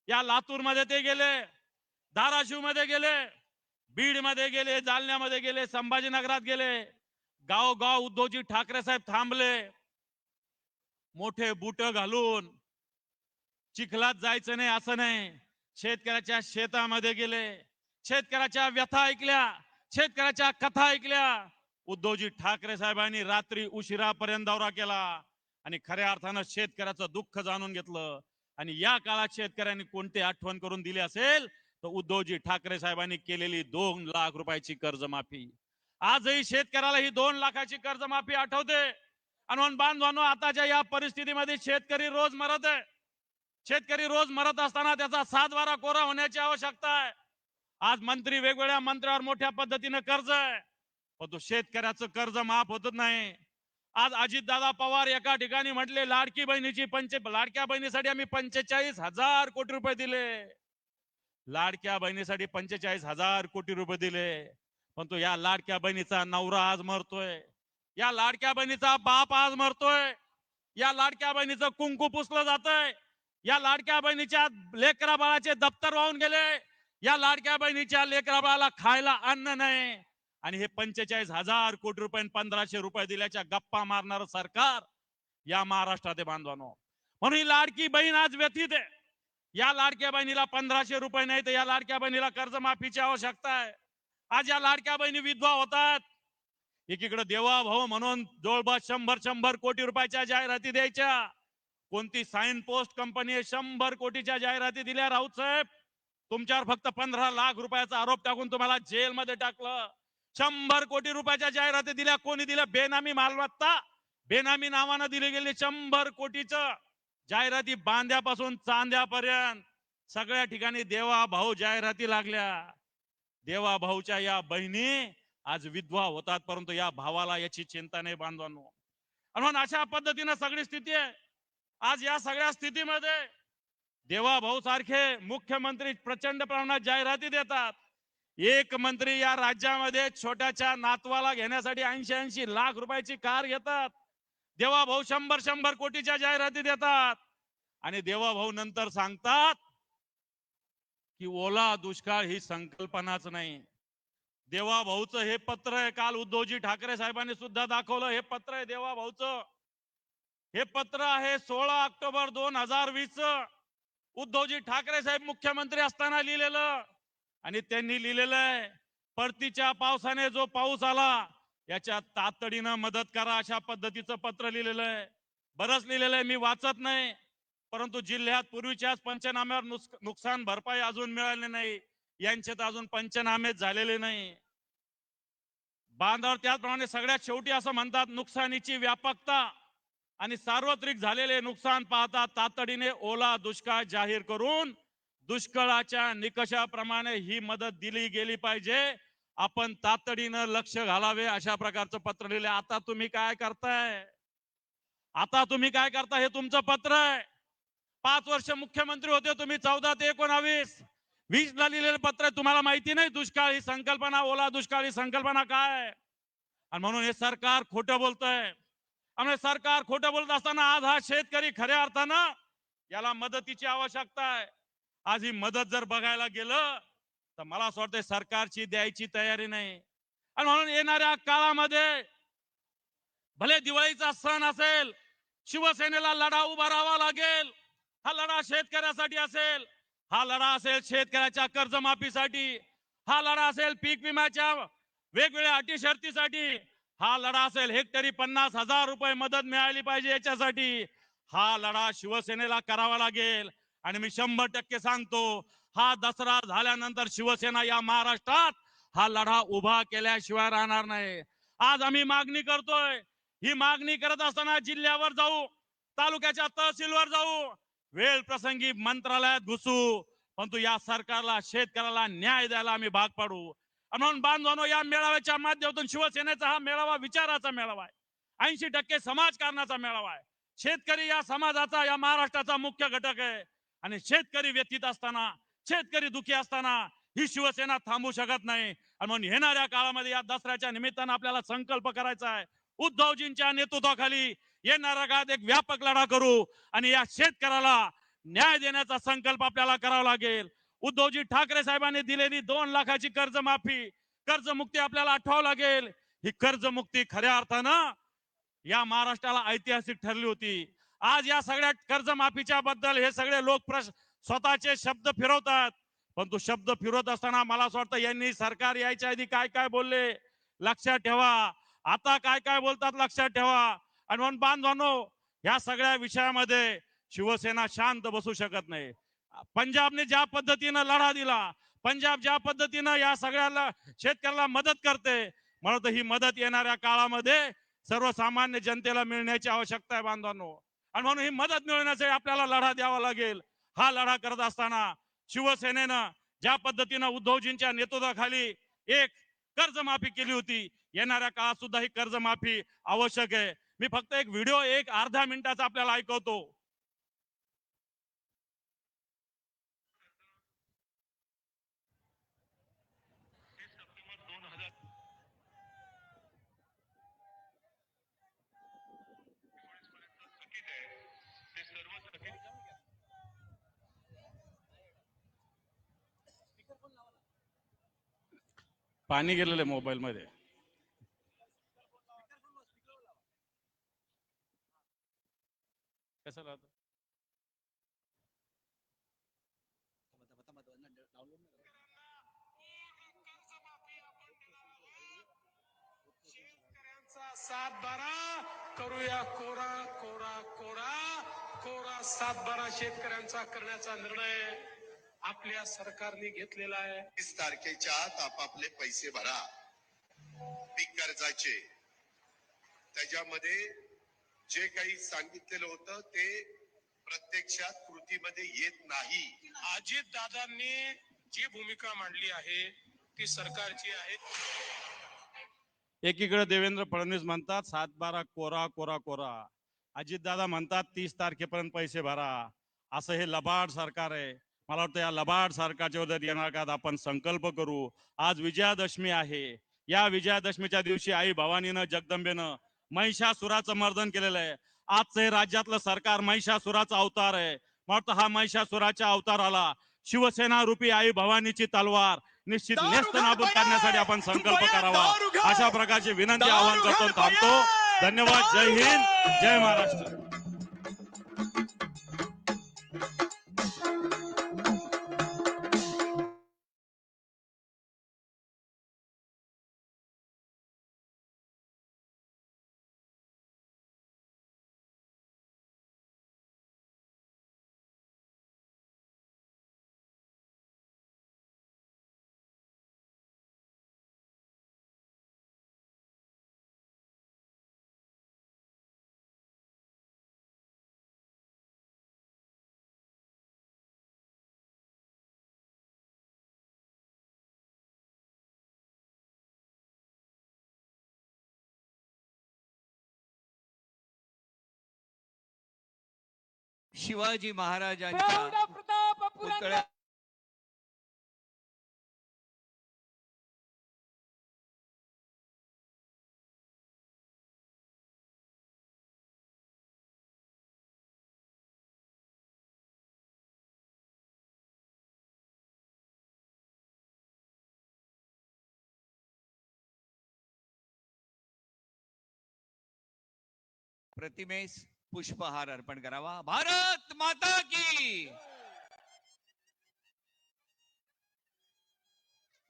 या लातूर मध्ये ते गेले, धाराशिव मध्ये गेले, बीड मध्ये गेले, जालन्यामध्ये गेले, संभाजीनगरात गेले. गावोगाव उद्धवजी ठाकरे साहेब थांबले. मोठे बूट घालून चिखलात जायचं नाही असं नाही, शेतकऱ्याच्या शेतामध्ये गेले, शेतकऱ्याच्या व्यथा ऐकल्या, शेतकऱ्याच्या कथा ऐकल्या. उद्धवजी ठाकरे साहेबांनी रात्री उशिरापर्यंत दौरा केला आणि खऱ्या अर्थानं शेतकऱ्याचं दुःख जाणून घेतलं. आणि या काळात शेतकऱ्यांनी कोणती आठवण करून दिली असेल तर उद्धवजी ठाकरे साहेबांनी केलेली 2 लाख रुपयाची कर्जमाफी. आजही शेतकऱ्याला ही 2 लाखाची कर्जमाफी आठवते. आणि म्हणून बांधवांनो, आताच्या या परिस्थितीमध्ये शेतकरी रोज मरत आहे. शेतकरी रोज मरत असताना त्याचा 7-12 कोरा होण्याची आवश्यकता आहे. आज मंत्री वेगवेगळ्या मंत्र्यावर मोठ्या पद्धतीने कर्ज आहे, पण तो शेतकऱ्याचं कर्ज माफ होत नाही. आज अजितदादा पवार एका ठिकाणी म्हटले लाडकी लाडक्या बहिणीसाठी आम्ही 45,000 कोटी रुपये दिले. लाडक्या बहिणीसाठी 45,000 कोटी रुपये दिले, पण तो या लाडक्या बहिणीचा नवरा आज मरतोय, या लाडक्या बहिणीचा बाप आज मरतोय, या लाडक्या बहिणीचं कुंकू पुसलं जातंय, या लाडक्या बहिणीच्या लेकरा बाळाचे दप्तर वाहून गेले, या लाडक्या बहिणीच्या लेकरा बाळाला खायला अन्न नाही. आणि हे 45,000 कोटी रुपये 1,500 रुपये दिल्याच्या गप्पा मारणार सरकार या महाराष्ट्रात आहे बांधवांनो. म्हणून ही लाडकी बहीण आज व्यथित आहे. या लाडक्या बहिणीला 1,500 रुपये नाही तर या लाडक्या बहिणीला कर्जमाफीची आवश्यकता आहे. आज या लाडक्या बहिणी विधवा होतात. एकीकडे देवा भाऊ म्हणून जवळपास 100 कोटी रुपयाच्या जाहिराती द्यायच्या. कोणती साइन पोस्ट कंपनी 100 कोटीच्या जाहिराती दिल्या. राऊत साहेब, तुमच्यावर फक्त 15 लाख रुपयाचा आरोप टाकून तुम्हाला जेलमध्ये टाकलं. 100 कोटी रुपयाच्या जाहिराती दिल्या. कोणी दिल्या? बेनामी मालमत्ता, बेनामी नावानं दिली गेली 100 कोटीचं जाहिराती. बांध्यापासून चांद्यापर्यंत सगळ्या ठिकाणी देवा भाऊ जाहिराती लागल्या. देवा भाऊच्या या बहिणी आज विधवा होतात, परंतु या भावाला याची चिंता नाही बांधवांनो. म्हणून अशा पद्धतीने सगळी स्थिती आहे. आज या सगळ्या स्थितीमध्ये देवा भाऊ सारखे मुख्यमंत्री प्रचंड प्रमाणात जाहिराती देतात. एक मंत्री या राज्यामध्ये छोट्याच्या नातवाला घेण्यासाठी 80-80 लाख रुपयाची कार घेतात. देवा भाऊ 100 कोटीच्या जाहिराती देतात आणि देवा भाऊ नंतर सांगतात की ओला दुष्काळ ही संकल्पनाच नाही. देवा भाऊचं हे पत्र आहे. काल उद्धवजी ठाकरे साहेबांनी सुद्धा दाखवलं. हे पत्र आहे देवा भाऊचं. हे पत्र आहे 16 ऑक्टोबर 2020 उद्धवजी ठाकरे साहेब मुख्यमंत्री असताना लिहिलेलं. आणि त्यांनी लिहिलेलं आहे, परतीच्या पावसाने जो पाऊस आला याच्या तातडीनं मदत करा, अशा पद्धतीचं पत्र लिहिलेलं आहे. बरंच लिहिलेलं आहे, मी वाचत नाही. परंतु जिल्ह्यात पूर्वीच्याच पंचनाम्यावर नुकसान भरपाई अजून मिळाली नाही. यांचे तर अजून पंचनामेच झालेले नाही. बांधावर त्याचप्रमाणे सगळ्यात शेवटी असं म्हणतात, नुकसानीची व्यापकता आणि सार्वत्रिक झालेले नुकसान पाहता तातडीने ओला दुष्काळ जाहीर करून दुष्काळाच्या निकषाप्रमाणे ही मदत दिली गेली पाहिजे. आपण तातडीनं लक्ष घालावे, अशा प्रकारचं पत्र लिहिले. आता तुम्ही काय करताय? आता तुम्ही काय करता? हे तुमचं पत्र आहे. 5 वर्ष मुख्यमंत्री होते तुम्ही. 14 ते 19, 20 ला लिहिलेलं पत्र आहे. तुम्हाला माहिती नाही दुष्काळ ही संकल्पना, ओला दुष्काळ ही संकल्पना काय? आणि म्हणून हे सरकार खोटं बोलतंय. आणि सरकार खोटं बोलत असताना आज हा शेतकरी खऱ्या अर्थानं याला मदतीची आवश्यकता आहे. आज ही मदत जर बघायला गेलं तर मला असं वाटतं सरकारची द्यायची तयारी नाही. आणि म्हणून येणाऱ्या काळामध्ये भले दिवाळीचा सण असेल, शिवसेनेला लढा उभा राहावा लागेल. हा लढा शेतकऱ्यासाठी असेल, हा लढा असेल शेतकऱ्याच्या कर्जमाफीसाठी, हा लढा असेल पीक विम्याच्या वेगवेगळ्या अटी शर्तीसाठी हा लढा असेल. हेक्टरी 50,000 रुपये मदत मिळाली पाहिजे, याच्यासाठी हा लढा शिवसेनेला करावा लागेल. आणि मी 100% सांगतो, हा दसरा झाल्यानंतर शिवसेना या महाराष्ट्रात हा लढा उभा केल्याशिवाय राहणार नाही. आज आम्ही मागणी करतोय. ही मागणी करत असताना जिल्ह्यावर जाऊ, तालुक्याच्या तहसीलवर जाऊ, वेळ प्रसंगी मंत्रालयात घुसू, परंतु या सरकारला, शेतकऱ्याला न्याय द्यायला आम्ही भाग पाडू. म्हणून बांधवांनो, या मेळाव्याच्या माध्यमातून शिवसेनेचा हा मेळावा विचाराचा मेळावा आहे. 80% समाजकारणाचा मेळावा आहे. शेतकरी या समाजाचा, या महाराष्ट्राचा मुख्य घटक आहे. आणि शेतकरी व्यथित असताना, शेतकरी दुखी असताना ही शिवसेना थांबू शकत नाही. आणि म्हणून येणाऱ्या काळामध्ये या दसऱ्याच्या निमित्तानं आपल्याला संकल्प करायचा आहे. उद्धवजींच्या नेतृत्वाखाली येणाऱ्या काळात एक व्यापक लढा करू आणि या शेतकऱ्याला न्याय देण्याचा संकल्प आपल्याला करावा लागेल. उद्धवजी ठाकरे साहेबांनी दिलेली 2 लाखाची कर्जमाफी, कर्जमुक्ती आपल्याला आठवावं लागेल. ही कर्जमुक्ती खऱ्या अर्थानं या महाराष्ट्राला ऐतिहासिक ठरली होती. आज या सगळ्या कर्जमाफीच्या बद्दल हे सगळे लोक स्वतःचे शब्द फिरवतात. परंतु शब्द फिरवत असताना मला असं वाटतं, यांनी सरकार यायच्या आधी काय काय बोलले लक्षात ठेवा, आता काय काय बोलतात लक्षात ठेवा. आणि म्हणून बांधवांनो, या सगळ्या विषयामध्ये शिवसेना शांत बसू शकत नाही. पंजाबने ज्या पद्धतीनं लढा दिला, पंजाब ज्या पद्धतीनं या सगळ्याला शेतकऱ्याला मदत करते, म्हणून ही मदत येणाऱ्या काळामध्ये सर्वसामान्य जनतेला मिळण्याची आवश्यकता आहे बांधवांनो. आणि म्हणून ही मदत मिळवण्यासाठी आपल्याला लढा द्यावा लागेल. हा लढा करत असताना शिवसेनेनं ज्या पद्धतीनं उद्धवजींच्या नेतृत्वाखाली एक कर्जमाफी केली होती, येणाऱ्या काळात सुद्धा ही कर्जमाफी आवश्यक आहे. मी फक्त एक व्हिडिओ एक अर्ध्या मिनिटाचा आपल्याला ऐकवतो. पाणी गेलेलं मोबाईल मध्ये. कसं लावतो? शेतकऱ्यांचा 7-12 करूया कोरा कोरा कोरा कोरा 7-12 शेतकऱ्यांचा करण्याचा निर्णय आपल्या सरकारने घेतलेला आहे. 30 तारखेच्या आत आपापले पैसे भरा पीक कर्जाचे. त्याच्यामध्ये जे काही सांगितलेलं होतं ते प्रत्यक्षात कृतीमध्ये येत नाही. अजित दादांनी जी भूमिका मांडली आहे ती सरकारची आहे. एकीकडे देवेंद्र फडणवीस म्हणतात 7-12 कोरा कोरा कोरा, अजितदादा म्हणतात 30 तारखेपर्यंत पैसे भरा. असं हे लबाड सरकार आहे. मला वाटतं या लबाड सरकारच्या विरोधात येणार का आपण संकल्प करू. आज विजयादशमी आहे. या विजयादशमीच्या दिवशी आई भवानीनं, जगदंबेनं महिषासुराचं मर्दन केलेलं आहे. आजचं हे राज्यातलं सरकार महिषासुराचा अवतार आहे. मला वाटतं हा महिषासुराच्या अवताराला शिवसेना रूपी आई भवानीची तलवार निश्चित नेस्त नाबूद करण्यासाठी आपण संकल्प करावा. अशा प्रकारची विनंती आवाहन करतो. थांबतो. धन्यवाद. जय हिंद, जय महाराष्ट्र. शिवाजी महाराजांच्या पुतळ्या प्रतिमेस पुष्पहार अर्पण करावा. भारत माता की.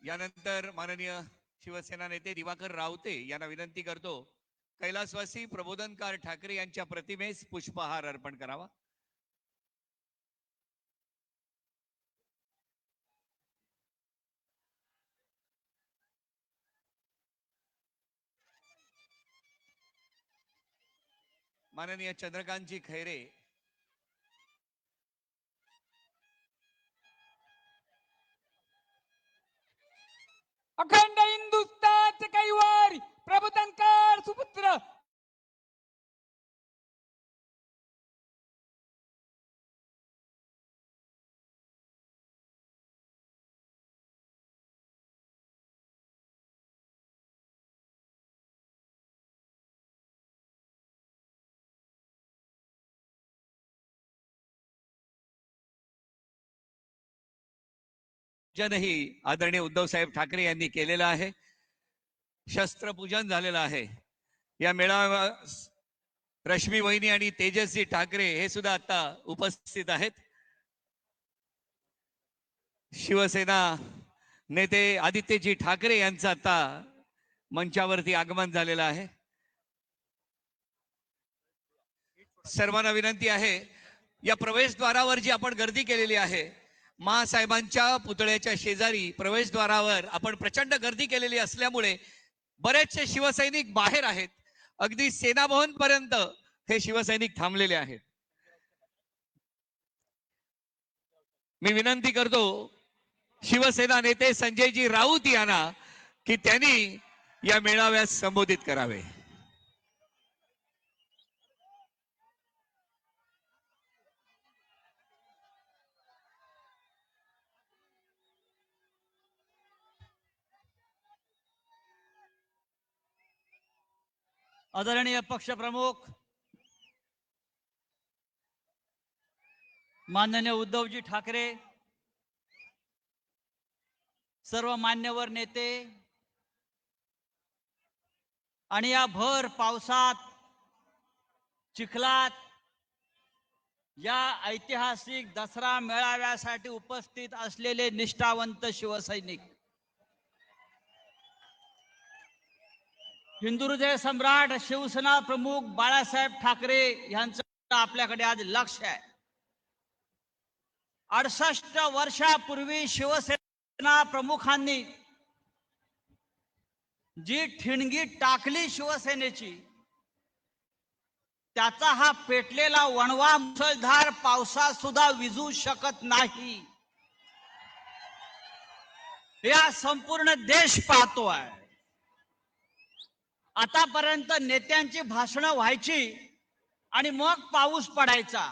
यानंतर माननीय शिवसेना नेते दिवाकर रावते यांना विनंती करतो, कैलासवासी प्रबोधनकार ठाकरे यांच्या प्रतिमेस पुष्पहार अर्पण करावा. माननीय चंद्रकांतजी खैरे अखंड हिंदुस्थानचे कैवार प्रबोधनकार सुपुत्र पूजनही आदरणीय उद्धव साहेब ठाकरे यांनी केलेलं आहे. शस्त्रपूजन झालेलं आहे. या मेळावा रश्मी वहिनी आणि तेजस्वी ठाकरे हे सुद्धा आता उपस्थित आहेत. शिवसेना नेते आदित्यजी ठाकरे यांचं आता मंचावरती आगमन झालेलं आहे. सर्वांना विनंती आहे, या प्रवेशद्वारावर जी आपण गर्दी केलेली आहे, महासाहेबांच्या पुतळ्याच्या शेजारी प्रवेशद्वारावर आपण प्रचंड गर्दी केलेली असल्यामुळे बरेचसे शिवसैनिक बाहेर आहेत. अगदी सेना भवन पर्यंत हे शिवसैनिक थांबलेले आहेत. मी विनंती करतो शिवसेना नेते संजयजी राऊत यांना की त्यांनी या मेळाव्यास संबोधित करावे. आदरणीय पक्षप्रमुख माननीय उद्धवजी ठाकरे, सर्व मान्यवर नेते आणि या भर पावसात चिखलात या ऐतिहासिक दसरा मेळाव्यासाठी उपस्थित असलेले निष्ठावंत शिवसैनिक, हिंदू हृदय सम्राट शिवसेना प्रमुख बाळासाहेब ठाकरे यांचं आपल्याकडे आज लक्ष आहे. 68 वर्षापूर्वी शिवसेना प्रमुखांनी जी ठिणगी टाकली शिवसेनेची, त्याचा हा पेटलेला वणवा मुसळधार पावसात सुद्धा विझू शकत नाही. या संपूर्ण देश पाहतोय. आतापर्यंत नेत्यांची भाषणं व्हायची आणि मग पाऊस पडायचा.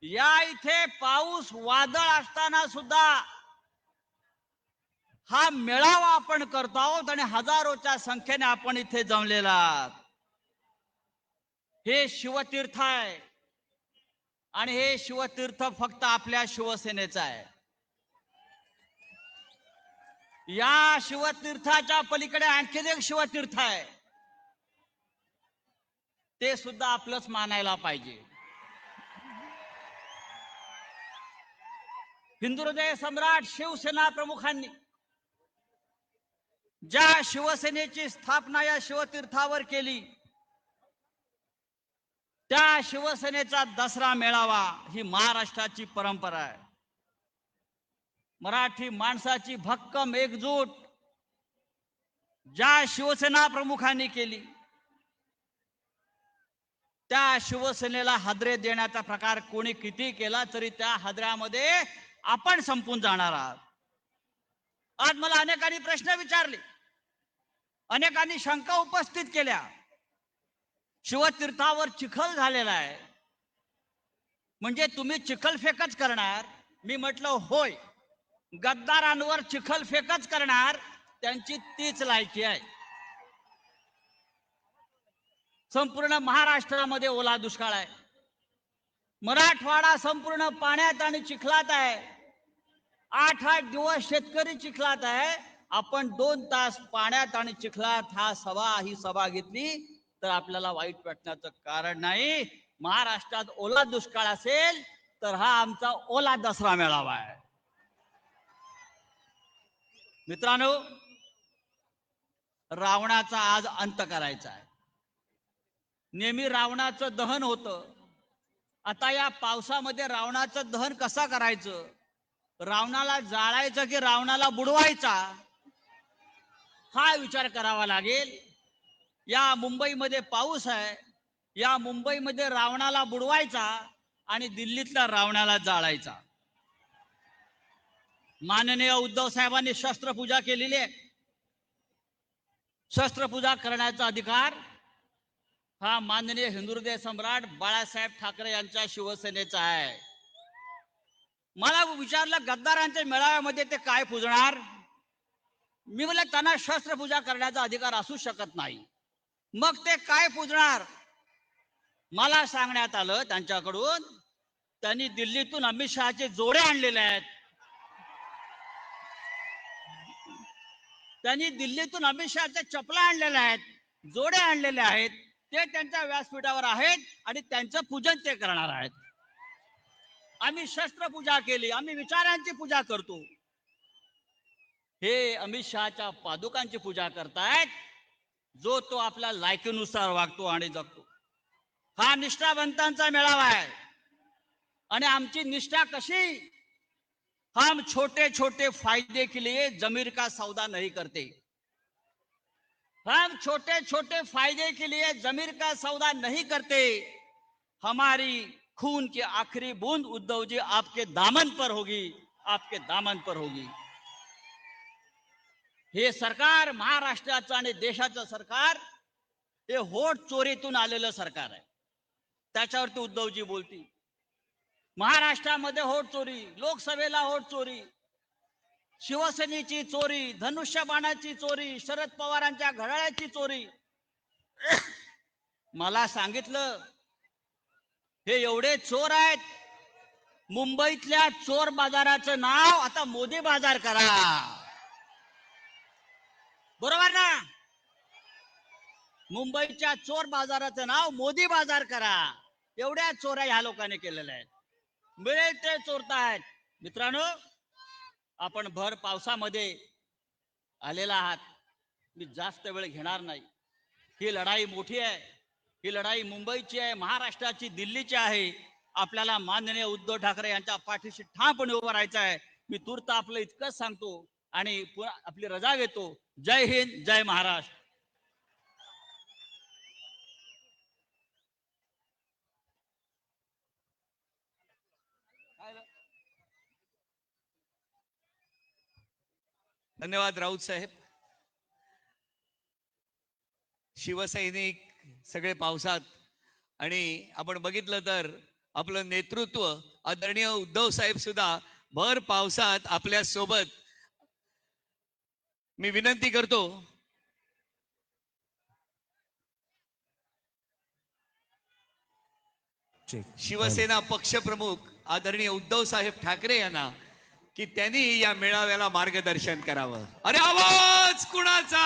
या इथे पाऊस वादळ असताना सुद्धा हा मेळावा आपण करतो आहोत आणि हजारोच्या संख्येने आपण इथे जमलेला आहात. हे शिवतीर्थ आहे आणि हे शिवतीर्थ फक्त आपल्या शिवसेनेचं आहे. या शिवतीर्थाच्या पलीकडे आणखी एक शिवतीर्थ आहे, ते सुद्धा आपलंच मानायला पाहिजे. हिंदू हृदय सम्राट शिवसेना प्रमुखांनी ज्या शिवसेनेची स्थापना या शिवतीर्थावर केली, त्या शिवसेनेचा दसरा मेळावा ही महाराष्ट्राची परंपरा आहे. मराठी माणसाची भक्कम एकजूट ज्या शिवसेना प्रमुखांनी केली, त्या शिवसेनेला हादरे देण्याचा प्रकार कोणी किती केला तरी त्या हादऱ्यामध्ये आपण संपून जाणार आहात. आज मला अनेकांनी प्रश्न विचारले, अनेकांनी शंका उपस्थित केल्या. शिवतीर्थावर चिखल झालेला आहे, म्हणजे तुम्ही चिखल फेकच करणार? मी म्हटलं होय, गद्दारांवर चिखल फेकच करणार, त्यांची तीच लायकी आहे. संपूर्ण महाराष्ट्रामध्ये ओला दुष्काळ आहे. मराठवाडा संपूर्ण पाण्यात आणि चिखलात आहे. 8-8 दिवस शेतकरी चिखलात आहे. आपण 2 तास पाण्यात आणि चिखलात ही सभा घेतली तर आपल्याला वाईट वाटण्याचं कारण नाही. महाराष्ट्रात ओला दुष्काळ असेल तर हा आमचा ओला दसरा मेळावा आहे. मित्रांनो, रावणाचा आज अंत करायचा आहे. नेहमी रावणाचं दहन होतं. आता या पावसामध्ये रावणाचं दहन कसं करायचं? रावणाला जाळायचं की रावणाला बुडवायचा, हा विचार करावा लागेल. या मुंबईमध्ये पाऊस आहे, या मुंबईमध्ये रावणाला बुडवायचा आणि दिल्लीतल्या रावणाला जाळायचा. माननीय उद्धव साहेबांनी शस्त्रपूजा केलेली आहे. शस्त्रपूजा करण्याचा अधिकार हा माननीय हिंदुहृदय सम्राट बाळासाहेब ठाकरे यांच्या शिवसेनेचा आहे. मला विचारलं गद्दारांच्या मेळाव्यामध्ये ते काय पूजणार? मी म्हणलं त्यांना शस्त्रपूजा करण्याचा अधिकार असू शकत नाही, मग ते काय पूजणार? मला सांगण्यात आलं त्यांच्याकडून त्यांनी दिल्लीतून अमित शहाचे जोडे आणलेले आहेत. त्यांनी दिल्लीतून अमित शहाच्या चपला आणलेल्या आहेत, जोडे आणलेले आहेत. ते त्यांच्या व्यासपीठावर आहेत आणि त्यांचं पूजन ते करणार आहेत. आम्ही शस्त्रपूजा केली, आम्ही विचारांची पूजा करतो. हे अमित शहाच्या पादुकांची पूजा करतायत. जो तो आपल्या लायकीनुसार वागतो आणि जगतो. हा निष्ठावंतांचा मेळावा आहे. आणि आमची निष्ठा कशी? हम छोटे छोटे फायदे के लिए जमीर का सौदा नहीं करते. हम छोटे छोटे फायदे के लिए जमीर का सौदा नहीं करते. हमारी खून की आखिरी बूंद उद्धव जी आपके दामन पर होगी, आपके दामन पर होगी. हे सरकार महाराष्ट्राचं आणि देशाचं सरकार हे होट चोरीतून आलेलं सरकार आहे. त्याच्यावरती उद्धवजी बोलती. महाराष्ट्रामध्ये होट चोरी, लोकसभेला होट चोरी, शिवसेनेची चोरी, धनुष्यबाणाची चोरी, शरद पवारांच्या घड्याळाची चोरी. मला सांगितलं हे एवढे चोर आहेत, मुंबईतल्या चोर बाजाराचं नाव आता मोदी बाजार करा. बरोबर ना? मुंबईच्या चोर बाजाराचं नाव मोदी बाजार करा. एवढ्या चोऱ्या ह्या लोकांनी केलेल्या आहेत. मिळेल ते चोरतायत. मित्रांनो, आपण भर पावसामध्ये आलेला आहात. मी जास्त वेळ घेणार नाही. ही लढाई मोठी आहे. ही लढाई मुंबईची आहे, महाराष्ट्राची, दिल्लीची आहे. आपल्याला माननीय उद्धव ठाकरे यांच्या पाठीशी ठामपणे उभं राहायचं आहे. मी तूर्त आपलं इतकंच सांगतो आणि पुन्हा आपली रजा घेतो. जय हिंद, जय महाराष्ट्र. धन्यवाद राऊत साहेब. शिवसैनिक सगळे पावसात आणि आपण बघितलं तर आपलं नेतृत्व आदरणीय उद्धव साहेब सुद्धा भर पावसात आपल्या सोबत. मी विनंती करतो शिवसेना पक्षप्रमुख आदरणीय उद्धव साहेब ठाकरे यांना की त्यांनी या मेळाव्याला मार्गदर्शन करावं. अरे आवाज कुणाचा?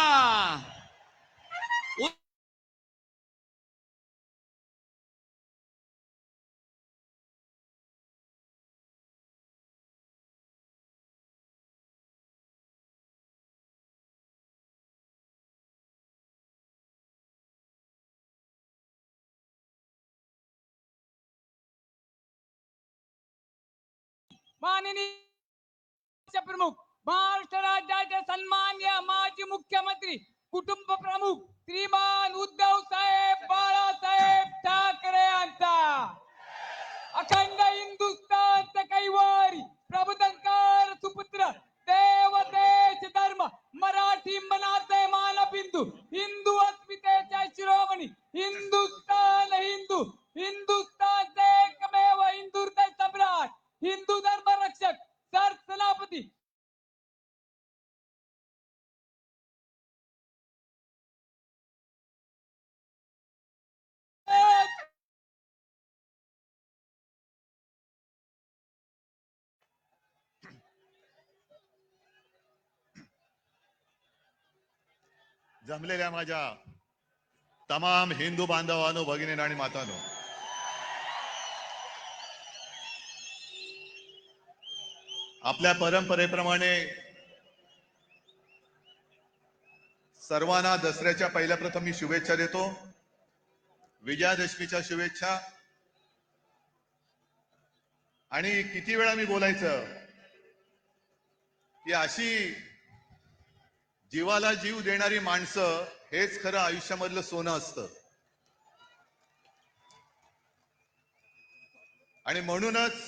माननीय प्रमुख महाराष्ट्र राज्याचे सन्मान्य माजी मुख्यमंत्री कुटुंब प्रमुख श्रीमान उद्धव साहेब बाळासाहेब ठाकरे यांचा अखंड हिंदुस्थानचा कैवारी प्रबोधनकार सुपुत्र देव देश धर्म मराठी मनाचे मानबिंदू हिंदू अस्मितेच्या शिरोमणी हिंदुस्थान हिंदू हिंदुस्थानचे एकमेव हिंदू हृदय सम्राट हिंदू धर्म रक्षक सर सेनापती जमलेल्या माझ्या तमाम हिंदू बांधवांनो, भगिनी आणि मातांनो, आपल्या परंपरेप्रमाणे सर्वांना दसऱ्याच्या पहिल्या प्रथम मी शुभेच्छा देतो. विजयादशमीच्या शुभेच्छा. आणि किती वेळा मी बोलायचं की अशी जीवाला जीव देणारी माणसं हेच खरं आयुष्यामधलं सोनं असतं. आणि म्हणूनच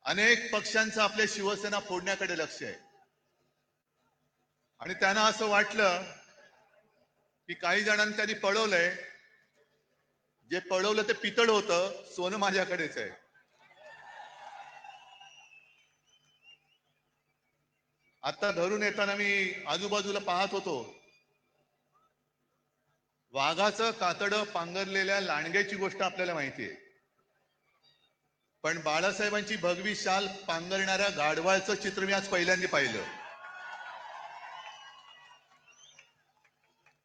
अनेक पक्षांचं आपल्या शिवसेना फोडण्याकडे लक्ष आहे. आणि त्यांना असं वाटलं की काही जणांनी त्यांनी पळवलंय, जे पळवलं ते पितळ होतं, सोनं माझ्याकडेच आहे. आता धरून येताना मी आजूबाजूला पाहत होतो, वाघाचं कातडं पांघरलेल्या लांडग्याची गोष्ट आपल्याला माहिती आहे, पण बाळासाहेबांची भगवी शाल पांघरणाऱ्या गाढवाचं चित्र मी आज पहिल्यांदा पाहिलं.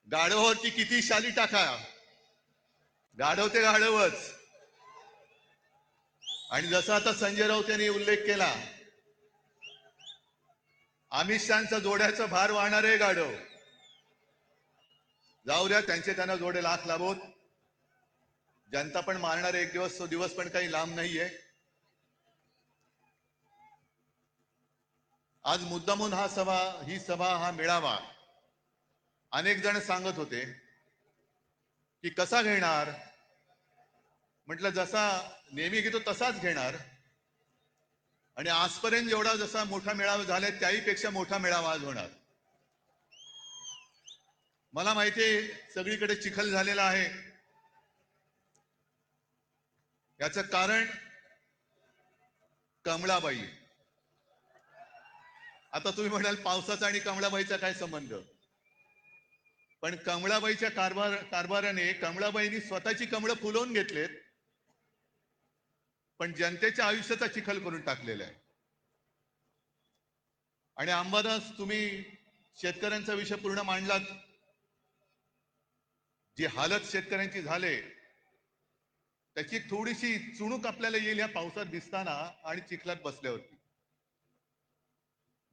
गाढवावरती किती शाली टाका, गाढव ते गाढवच. आणि जसं आता संजय राऊत यांनी उल्लेख केला, अमित शहाचा जोड्याचा भार वाहणारे गाढव. जाऊ द्या, त्यांना जोडे लाख लाभोत. जनता पण मारणारे एक दिवस, तो दिवस पण काही लांब नाहीये. आज मुद्दामून ही सभा हा मेळावा अनेक जण सांगत होते की कसा घेणार. म्हटलं जसा नेहमी घेतो तसाच घेणार. आणि आजपर्यंत जेवढा जसा मोठा मेळावा झालाय त्याहीपेक्षा मोठा मेळावा आज होणार. मला माहितीये सगळीकडे चिखल झालेला आहे. याचं कारण कमळाबाई. आता तुम्ही म्हणाल पावसाचा आणि कमळाबाईचा काय संबंध. पण कमळाबाईच्या कारभाराने कमळाबाईंनी स्वतःची कमळं फुलवून घेतलेत, पण जनतेच्या आयुष्याचा चिखल करून टाकलेला आहे. आणि अंबादास, तुम्ही शेतकऱ्यांचा विषय पूर्ण मांडलात. जी हालत शेतकऱ्यांची झाले त्याची थोडीशी चुणूक आपल्याला येईल या पावसात दिसताना आणि चिखलात बसल्यावरती.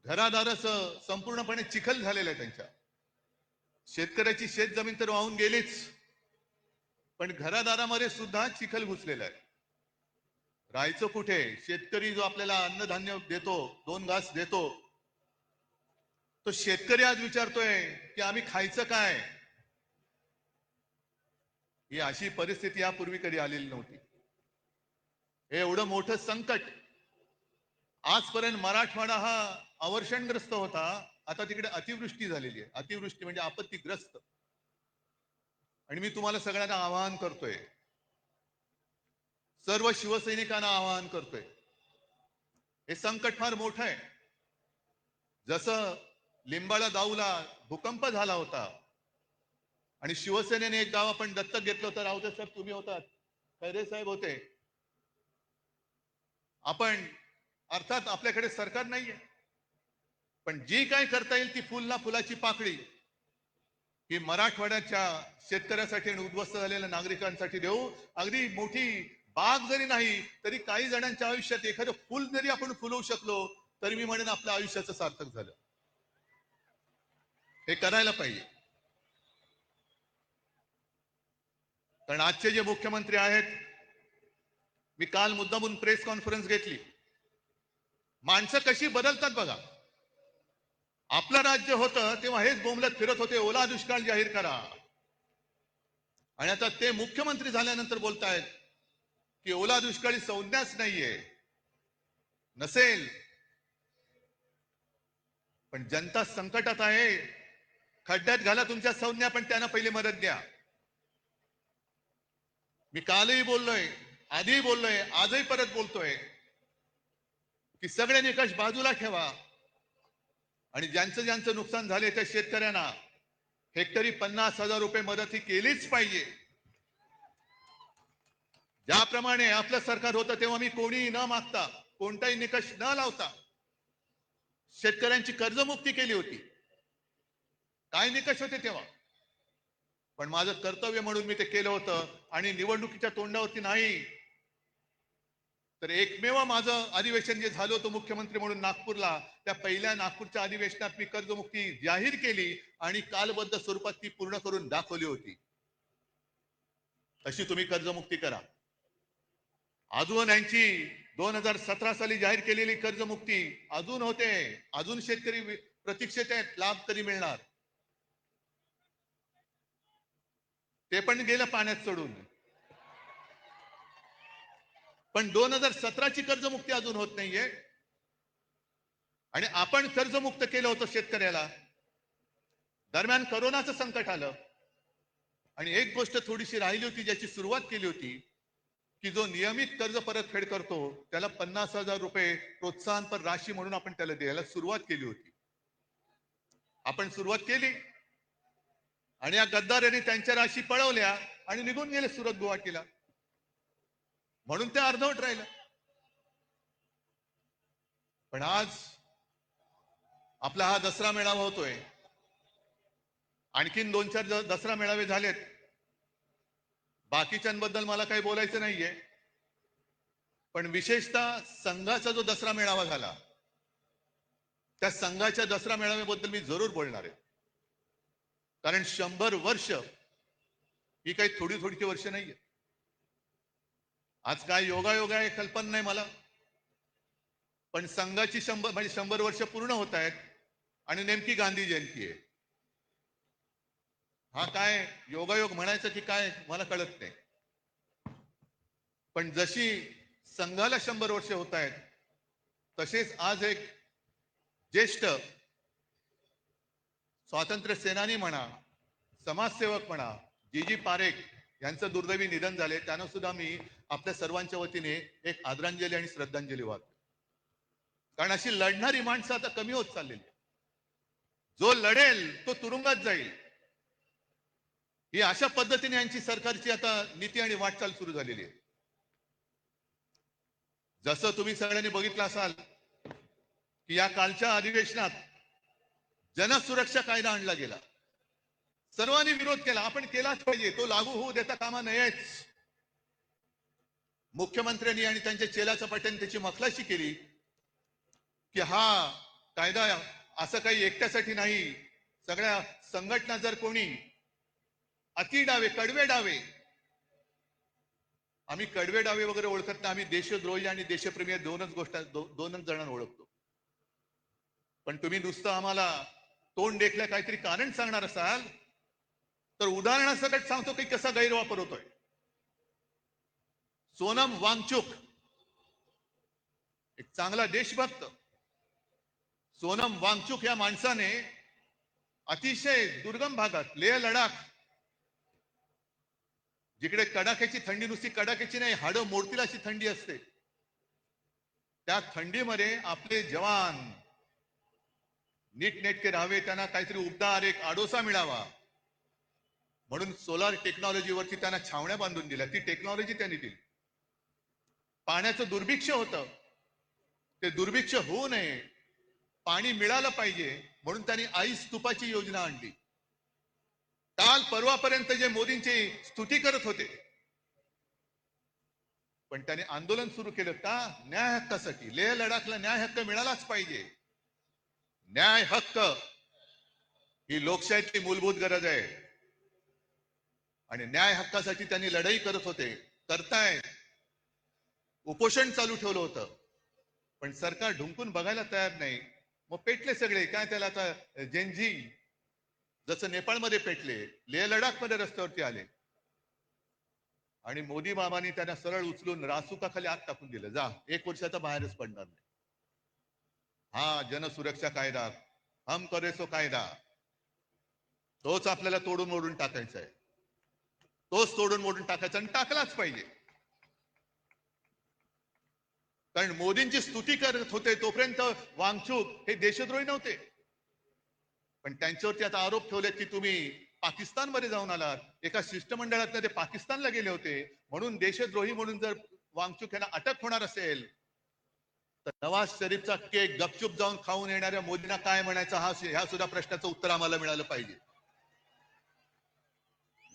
घरादारच संपूर्णपणे चिखल झालेला आहे त्यांच्या. शेतकऱ्याची शेत जमीन तर वाहून गेलीच, पण घरादारामध्ये सुद्धा चिखल घुसलेला आहे. राहायचं कुठे. शेतकरी जो आपल्याला अन्नधान्य देतो, 2 घास देतो, तो शेतकरी आज विचारतोय की आम्ही खायचं काय. ही अशी परिस्थिती यापूर्वी कधी आलेली नव्हती. हे एवढं मोठं संकट. आजपर्यंत मराठवाडा हा अवर्षणग्रस्त होता, आता तिकडे अतिवृष्टी झालेली आहे. अतिवृष्टी म्हणजे आपत्तीग्रस्त. आणि मी तुम्हाला सगळ्यांना आवाहन करतोय, सर्व शिवसैनिकांना आवाहन करतोय, हे संकट फार मोठं आहे. जसं लिंबाळा गावला भूकंप झाला होता आणि शिवसेनेने एक गाव आपण दत्तक घेतलं होतं. रावते साहेब तुम्ही होतात, खैरे साहेब होते. आपण अर्थात आपल्याकडे सरकार नाहीये, पण जी काय करता येईल ती फुलाची पाकळी ही मराठवाड्याच्या शेतकऱ्यासाठी आणि उद्ध्वस्त झालेल्या नागरिकांसाठी देऊ. अगदी मोठी बाग जरी नाही तरी काही जणांच्या आयुष्यात एखादं फुल जरी आपण फुलवू शकलो तरी मी म्हणेन आपल्या आयुष्याचं सार्थक झालं. हे करायला पाहिजे. कारण आजचे जे मुख्यमंत्री आहेत, मी काल मुद्दामून प्रेस कॉन्फरन्स घेतली. माणसं कशी बदलतात बघा. आपलं राज्य होतं तेव्हा हेच बोंबलत फिरत होते, ओला दुष्काळ जाहीर करा. आणि आता ते मुख्यमंत्री झाल्यानंतर बोलतायत की ओला दुष्काळी संज्ञाच नाहीये. नसेल, पण जनता संकटात आहे. खड्ड्यात घाला तुमच्या संज्ञा, पण त्यांना पहिले मदत द्या. मी कालही बोललोय, आधीही बोललोय, आजही परत बोलतोय की सगळे निकष बाजूला ठेवा आणि ज्यांचं नुकसान झाले त्या शेतकऱ्यांना हेक्टरी 50,000 रुपये मदत ही केलीच पाहिजे. ज्याप्रमाणे आपलं सरकार होतं तेव्हा मी कोणीही न मागता, कोणताही निकष न लावता शेतकऱ्यांची कर्जमुक्ती केली होती. काय निकष होते तेव्हा, पण माझं कर्तव्य म्हणून मी ते केलं होतं. आणि निवडणुकीच्या तोंडावरती नाही तर एकमेव माझं अधिवेशन जे झालं होतं मुख्यमंत्री म्हणून नागपूरला, त्या पहिल्या नागपूरच्या अधिवेशनात मी कर्जमुक्ती जाहीर केली आणि कालबद्ध स्वरूपात ती पूर्ण करून दाखवली होती. तशी तुम्ही कर्जमुक्ती करा. अजून यांची 2017 साली जाहीर केलेली कर्जमुक्ती अजून होते, अजून शेतकरी प्रतीक्षेत आहेत, लाभ कधी मिळणार ते पण गेलं पाण्यात सोडून. पण 2017 ची कर्जमुक्ती अजून होत नाहीये. आणि आपण कर्जमुक्त केलं होतं शेतकऱ्याला. दरम्यान करोनाचं संकट आलं आणि एक गोष्ट थोडीशी राहिली होती, ज्याची सुरुवात केली होती की जो नियमित कर्ज परतफेड करतो त्याला 50,000 रुपये प्रोत्साहनपर राशी म्हणून आपण त्याला द्यायला सुरुवात केली होती. आपण सुरुवात केली आणि या गद्दारांनी त्यांच्या राशी पळवल्या आणि निघून गेले सुरत गुवाहाटीला, म्हणून ते अर्धवट राहिलं. पण आज आपला हा दसरा मेळावा होतोय, आणखीन 2-4 दसरा मेळावे झालेत. बाकीच्यांबद्दल मला काही बोलायचं नाहीये, पण विशेषतः संघाचा जो दसरा मेळावा झाला त्या संघाच्या दसरा मेळाव्याबद्दल मी जरूर बोलणार आहे. कारण 100 वर्ष ही काही थोडी थोडीची वर्ष नाहीये. आज काय योगायोग आहे कल्पना नाही मला, पण संघाची 100 वर्ष पूर्ण होत आहेत आणि नेमकी गांधी जयंती आहे. हा काय योगायोग म्हणायचं की काय मला कळत नाही. पण जशी संघाला 100 वर्ष होत आहेत, तसेच आज एक ज्येष्ठ स्वातंत्र्य सेनानी म्हणा, समाजसेवक म्हणा, जी पारेख यांचं दुर्दैवी निधन झाले. त्यांना सुद्धा मी आपल्या सर्वांच्या वतीने एक आदरांजली आणि श्रद्धांजली वाहतो. कारण अशी लढणारी माणसं आता कमी होत चाललेली. जो लढेल तो तुरुंगात जाईल, ही अशा पद्धतीने यांची सरकारची आता नीती आणि वाटचाल सुरू झालेली आहे. जसं तुम्ही सगळ्यांनी बघितलं असाल की या कालच्या अधिवेशनात जनसुरक्षा कायदा आणला गेला. सर्वांनी विरोध केला, आपण केलाच पाहिजे, तो लागू होऊ देता कामा नयेच. मुख्यमंत्र्यांनी आणि त्यांच्या चेलाच्या पाट्याने त्याची मखलाशी केली की हा कायदा असं काही एकट्यासाठी नाही, सगळ्या संघटना जर कोणी अति डावे, कडवे डावे, आम्ही कडवे डावे वगैरे ओळखत नाही, आम्ही देशद्रोही आणि देशप्रेमी दोनच जणांना ओळखतो. पण तुम्ही नुसतं आम्हाला तोंड देखल्या काहीतरी कारण सांगणार असाल तर उदाहरणासकट सांगतो की कसा गैरवापर होतोय. सोनम वांगचुक एक चांगला देशभक्त, सोनम वांगचुक या माणसाने अतिशय दुर्गम भागात, लेह लडाख, जिकडे कडाक्याची थंडी, नुसती कडाक्याची नाही, हाडं मोडतील अशी थंडी असते, त्या थंडीमध्ये आपले जवान नीटनेटके राहावे, त्यांना काहीतरी उबदार एक आडोसा मिळावा म्हणून सोलार टेक्नॉलॉजीवरती त्यांना छावण्या बांधून दिल्या. ती टेक्नॉलॉजी त्यांनी दिली. पाण्याचं दुर्भिक्ष होतं, ते दुर्भिक्ष होऊ नये, पाणी मिळालं पाहिजे म्हणून त्यांनी आईस तुपाची योजना आणली. काल परवापर्यंत जे मोदींची स्तुती करत होते, पण त्याने आंदोलन सुरू केलं का? न्याय हक्कासाठी. लेह लडाखला न्याय हक्क मिळालाच पाहिजे. न्याय हक्क ही लोकशाहीची मूलभूत गरज आहे आणि न्याय हक्कासाठी त्यांनी लढाई करत होते, करतायत. उपोषण चालू ठेवलं होतं, पण सरकार ढुंकून बघायला तयार नाही. मग पेटले सगळे, काय त्याला आता जेनजी जसं नेपाळमध्ये पेटले, लेह लडाखमध्ये रस्त्यावरती आले आणि मोदी बाबांनी त्यांना सरळ उचलून रासुकाखाली आत टाकून दिलं. जा, 1 वर्षाचा बाहेरच पडणार नाही. हा जनसुरक्षा कायदा, हम करे सो कायदा, तोच आपल्याला तोडून मोडून टाकायचा आहे. तोच तोडून मोडून टाकायचा आणि टाकलाच पाहिजे. कारण मोदींची स्तुती करत होते तोपर्यंत वांगचुक हे देशद्रोही नव्हते, पण त्यांच्यावरती आता आरोप ठेवले की तुम्ही पाकिस्तानमध्ये जाऊन आलात, एका शिष्टमंडळात ते पाकिस्तानला गेले होते म्हणून देशद्रोही म्हणून जर वांगचुक यांना अटक होणार असेल तर नवाज शरीफचा केक गपचूप जाऊन खाऊन येणाऱ्या मोदींना काय म्हणायचं, ह्या सुद्धा प्रश्नाचं उत्तर आम्हाला मिळालं पाहिजे.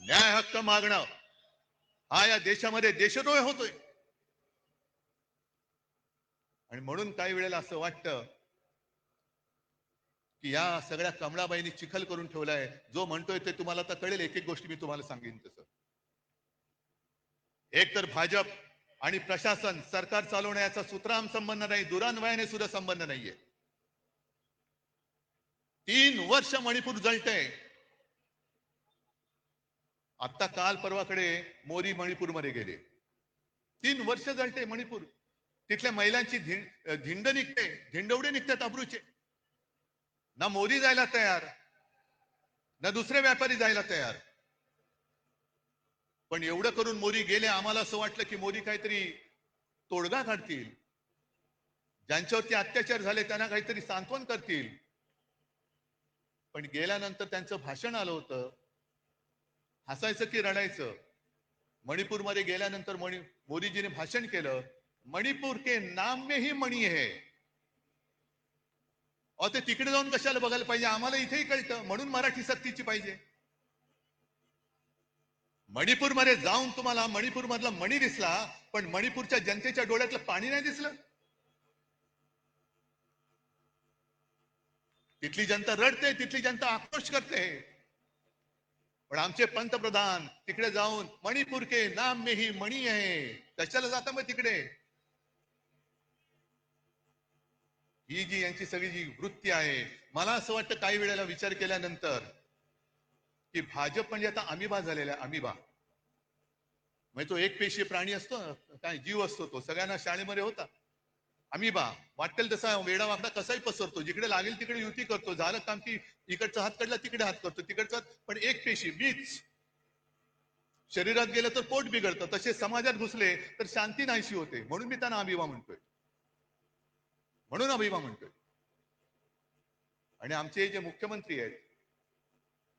न्याय हक्क मागणं हा या देशामध्ये देशद्रोह होतोय. आणि म्हणून काही वेळेला असं वाटतं की या सगळ्या कमळाबाईंनी चिखल करून ठेवलाय. जो म्हणतोय ते तुम्हाला आता कळेल. एक एक गोष्टी मी तुम्हाला सांगेन तसं. एक तर भाजप आणि प्रशासन सरकार चालवण्याचा सुतराम संबंध नाही, दुरान्वयाने सुद्धा संबंध नाहीये. 3 वर्ष मणिपूर जळतंय. आता काल परवाकडे मोरी मणिपूरमध्ये गेले. 3 वर्ष जळते मणिपूर. तिथल्या महिलांची धिंड निघते, धिंडवडे निघतात अब्रूचे. ना मोदी जायला तयार, ना दुसरे व्यापारी जायला तयार. पण एवढं करून मोदी गेले. आम्हाला असं वाटलं की मोदी काहीतरी तोडगा काढतील, ज्यांच्यावरती अत्याचार झाले त्यांना काहीतरी सांत्वन करतील. पण गेल्यानंतर त्यांचं भाषण आलं होतं. हसायचं की रडायचं. मणिपूरमध्ये गेल्यानंतर मोदीजीने भाषण केलं, मणिपूर के नाम में ही मणी है. ते तिकडे जाऊन कशाला बघायला पाहिजे? आम्हाला इथेही कळतं, म्हणून मराठी सक्तीची पाहिजे. मणिपूरमध्ये जाऊन तुम्हाला मणिपूर मधला मणी दिसला, पण मणिपूरच्या जनतेच्या डोळ्यातलं पाणी नाही दिसलं. तिथली जनता रडते, तिथली जनता आक्रोश करते. पण आमचे पंतप्रधान तिकडे जाऊन मणिपूर के नाम में ही मणी आहे. कशाला जाता मग तिकडे? ही जी यांची सगळी जी वृत्ती आहे, मला असं वाटतं काही वेळेला विचार केल्यानंतर की भाजप म्हणजे आता अमिबा झालेला आहे. अमिबा म्हणजे तो एक पेशी प्राणी असतो, काय जीव असतो, तो सगळ्यांना शाळेमध्ये होता. अमिबा वाटेल तसा वेडा वाकडा कसाही पसरतो, जिकडे लागेल तिकडे युती करतो. झालं काम की इकडचा हात काढला तिकडे हात करतो, तिकडचा. पण एक पेशी मीच शरीरात गेलं तर पोट बिघडतं, तसे समाजात घुसले तर शांती नाहीशी होते. म्हणून मी त्यांना अमिबा म्हणतोय, म्हणून अभिमा म्हणतोय. आणि आमचे जे मुख्यमंत्री आहेत,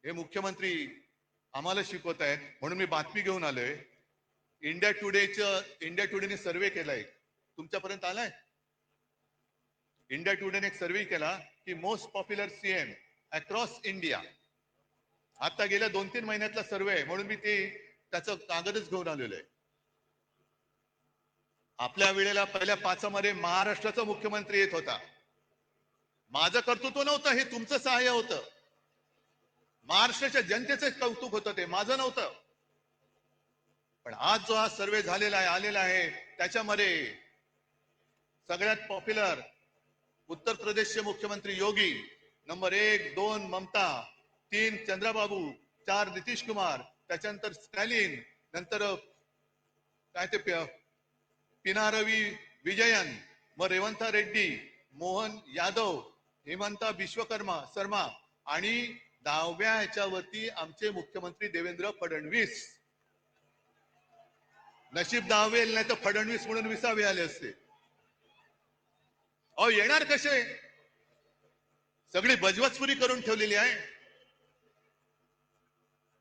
हे मुख्यमंत्री आम्हाला शिकवत आहेत. म्हणून मी बातमी घेऊन आलोय. इंडिया टुडेने सर्वे केलाय, तुमच्यापर्यंत आलाय. इंडिया टुडेने एक सर्वे केला की most popular CM across India. आता गेल्या 2-3 महिन्यातला सर्वे आहे, म्हणून मी त्याचं कागदच घेऊन आलेलो आहे. आपल्या वेळेला पहिल्या 5 मध्ये महाराष्ट्राचा मुख्यमंत्री येत होता. माझं कर्तृत्व नव्हतं, हे तुमचं सहाय्य होतं. महाराष्ट्राच्या जनतेचं कौतुक होतं, ते माझं नव्हतं. पण आज जो हा सर्वे झालेला आहे, आलेला आहे, त्याच्यामध्ये सगळ्यात पॉप्युलर उत्तर प्रदेशचे मुख्यमंत्री योगी, नंबर 1, 2 ममता, 3 चंद्रबाबू, 4 नितीश कुमार, त्याच्यानंतर स्टॅलिन, नंतर काय ते पिनारवी विजयन, मग रेवंता रेड्डी, मोहन यादव, हेमंता विश्वकर्मा शर्मा, आणि 10व्या ह्याच्यावरती आमचे मुख्यमंत्री देवेंद्र फडणवीस. नशीब 10वे नाही तर फडणवीस म्हणून 20वे आले असते. येणार कसे? सगळी बजवजपुरी करून ठेवलेली आहे.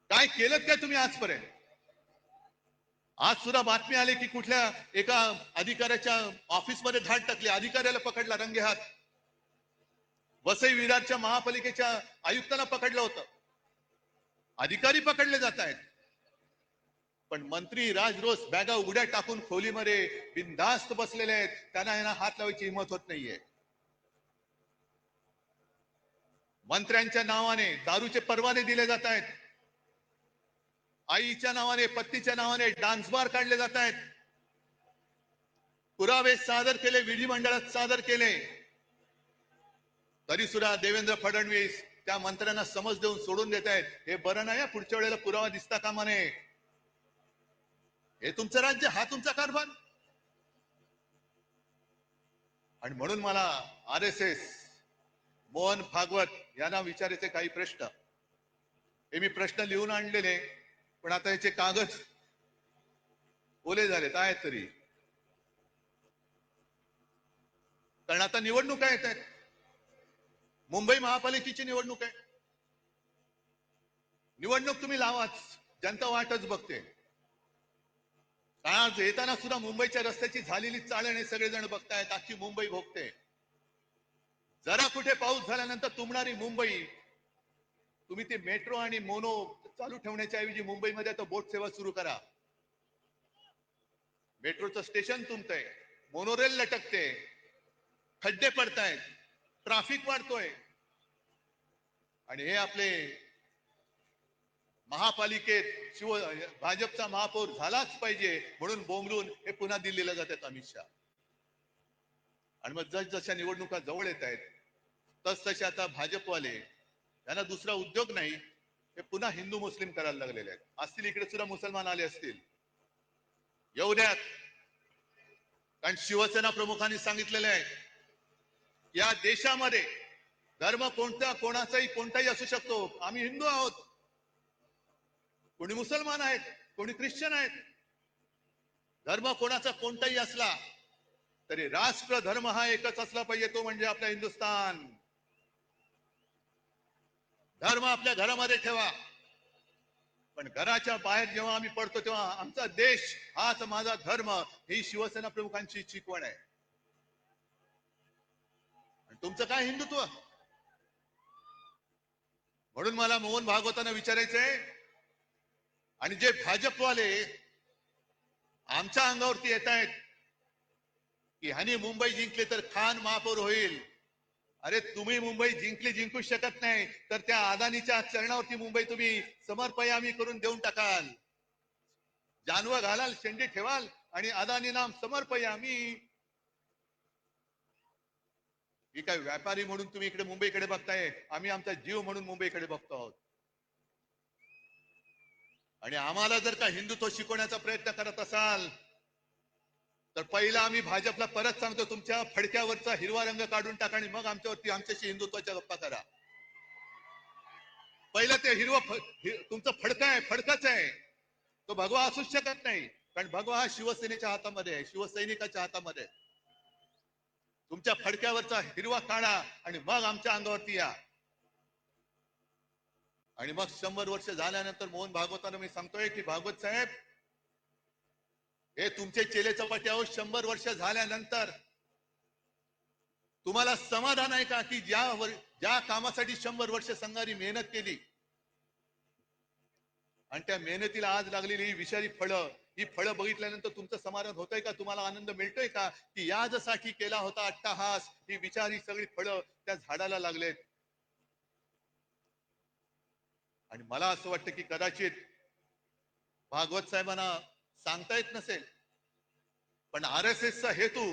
काय केलं काय तुम्ही आजपर्यंत? आज सुद्धा बातमी आली की कुठल्या एका अधिकाऱ्याच्या ऑफिसमध्ये धाड टाकली, अधिकाऱ्याला पकडला रंगेहात. वसई विरारच्या महापालिकेच्या आयुक्तांना पकडलं होतं. अधिकारी पकडले जात आहेत, पण मंत्री राजरोस बॅगा उड्या टाकून खोलीमध्ये बिनधास्त बसलेले आहेत. त्यांना यांना हात लावायची हिंमत होत नाहीये. मंत्र्यांच्या नावाने दारूचे परवाने दिले जात आहेत. आईच्या नावाने, पत्नीच्या नावाने डान्स बार काढले जात आहेत. पुरावे सादर केले, विधिमंडळात सादर केले, तरी सुद्धा देवेंद्र फडणवीस त्या मंत्र्यांना समज देऊन सोडून देत आहेत. हे बरं नाही, पुढच्या वेळेला पुरावा दिसता कामा नये. हे तुमचं राज्य, हा तुमचा कारभार. आणि म्हणून मला RSS मोहन भागवत यांना विचारायचे काही प्रश्न. हे मी प्रश्न लिहून आणलेले, पण आता याचे कागद ओले झालेत आहेत तरी. कारण आता निवडणुका येत आहेत. मुंबई महापालिकेची निवडणूक आहे. निवडणूक तुम्ही लावाच, जनता वाटच बघते. आज येताना सुद्धा मुंबईच्या रस्त्याची झालेली चाळण हे सगळेजण बघतायत. अख्खी मुंबई भोगते. जरा कुठे पाऊस झाल्यानंतर तुंबणारी मुंबई. तुम्ही ते मेट्रो आणि मोनो चालू ठेवण्याच्या ऐवजी मुंबईमध्ये आता बोट सेवा सुरू करा. मेट्रोचं स्टेशन तुंबतंय, मोनोरेल लटकते, खड्डे पडतायत, ट्रॅफिक वाढतोय, आणि हे आपले महापालिकेत भाजपचा महापौर झालाच पाहिजे म्हणून बोंबलून हे पुन्हा दिल्लीला जातात अमित शहा. आणि मग जशा निवडणुका जवळ येत आहेत तस तसे आता भाजपवाले यांना दुसरा उद्योग नाही, हे पुन्हा हिंदू मुस्लिम करायला लागलेले आहेत. असतील इकडे सुद्धा मुसलमान आले असतील, येऊ द्यात. कारण शिवसेना प्रमुखांनी सांगितलेलं आहे या देशामध्ये धर्म कोणाचाही कोणताही असू शकतो, आम्ही हिंदू आहोत. कोणी मुसलमान आहेत, कोणी ख्रिश्चन आहेत. धर्म कोणाचा कोणताही असला तरी राष्ट्र धर्म हा एकच असला पाहिजे, तो म्हणजे आपला हिंदुस्थान. धर्म आपल्या घरामध्ये ठेवा, पण घराच्या बाहेर जेव्हा आम्ही पडतो तेव्हा आमचा देश हाच माझा धर्म, ही शिवसेना प्रमुखांची शिकवण आहे. तुमचं काय हिंदुत्व? म्हणून मला मोहन भागवतांना विचारायचंय, आणि जे भाजपवाले आमच्या अंगावरती येत आहेत की ह्यानी मुंबई जिंकले तर खान महापौर होईल. अरे तुम्ही मुंबई जिंकू शकत नाही तर त्या अदानीच्या चरणावरती मुंबई तुम्ही समर्पयामी करून देऊन टाकाल. जानवं घालाल, शेंडी ठेवाल आणि अदानी नाम समर्पयामी. ही काय व्यापारी म्हणून तुम्ही इकडे मुंबईकडे बघताय, आम्ही आमचा जीव म्हणून मुंबईकडे बघतो आहोत. आणि आम्हाला जर का हिंदुत्व शिकवण्याचा प्रयत्न करत असाल तर पहिला आम्ही भाजपला परत सांगतो, तुमच्या फडक्यावरचा हिरवा रंग काढून टाका आणि मग आमच्याशी हिंदुत्वाच्या गप्पा करा. पहिलं ते तुमचं फडकं आहे, फडकच आहे, तो भगवा असूच शकत नाही. कारण भगवा हा शिवसेनेच्या हातामध्ये आहे, शिवसैनिकाच्या हातामध्ये. तुमच्या फडक्यावरचा हिरवा काढा आणि मग आमच्या अंगावरती या. आणि मग 100 वर्ष झाल्यानंतर मोहन भागवतांना मी सांगतोय की भागवत साहेब, हे तुमचे चेले चपाटी आहोत. 100 वर्ष झाल्यानंतर तुम्हाला समाधान आहे का की ज्या कामासाठी 100 वर्ष संघाने मेहनत केली आणि त्या मेहनतीला आज लागलेली ही विषारी फळं, ही फळं बघितल्यानंतर तुमचं समाधान होतंय का? तुम्हाला आनंद मिळतोय का की याजसाठी केला होता अट्टहास, ही विचारी सगळी फळं त्या झाडाला लागलेत? आणि मला असं वाटतं की कदाचित भागवत साहेबांना सांगता येत नसेल, पण RSSचा हेतू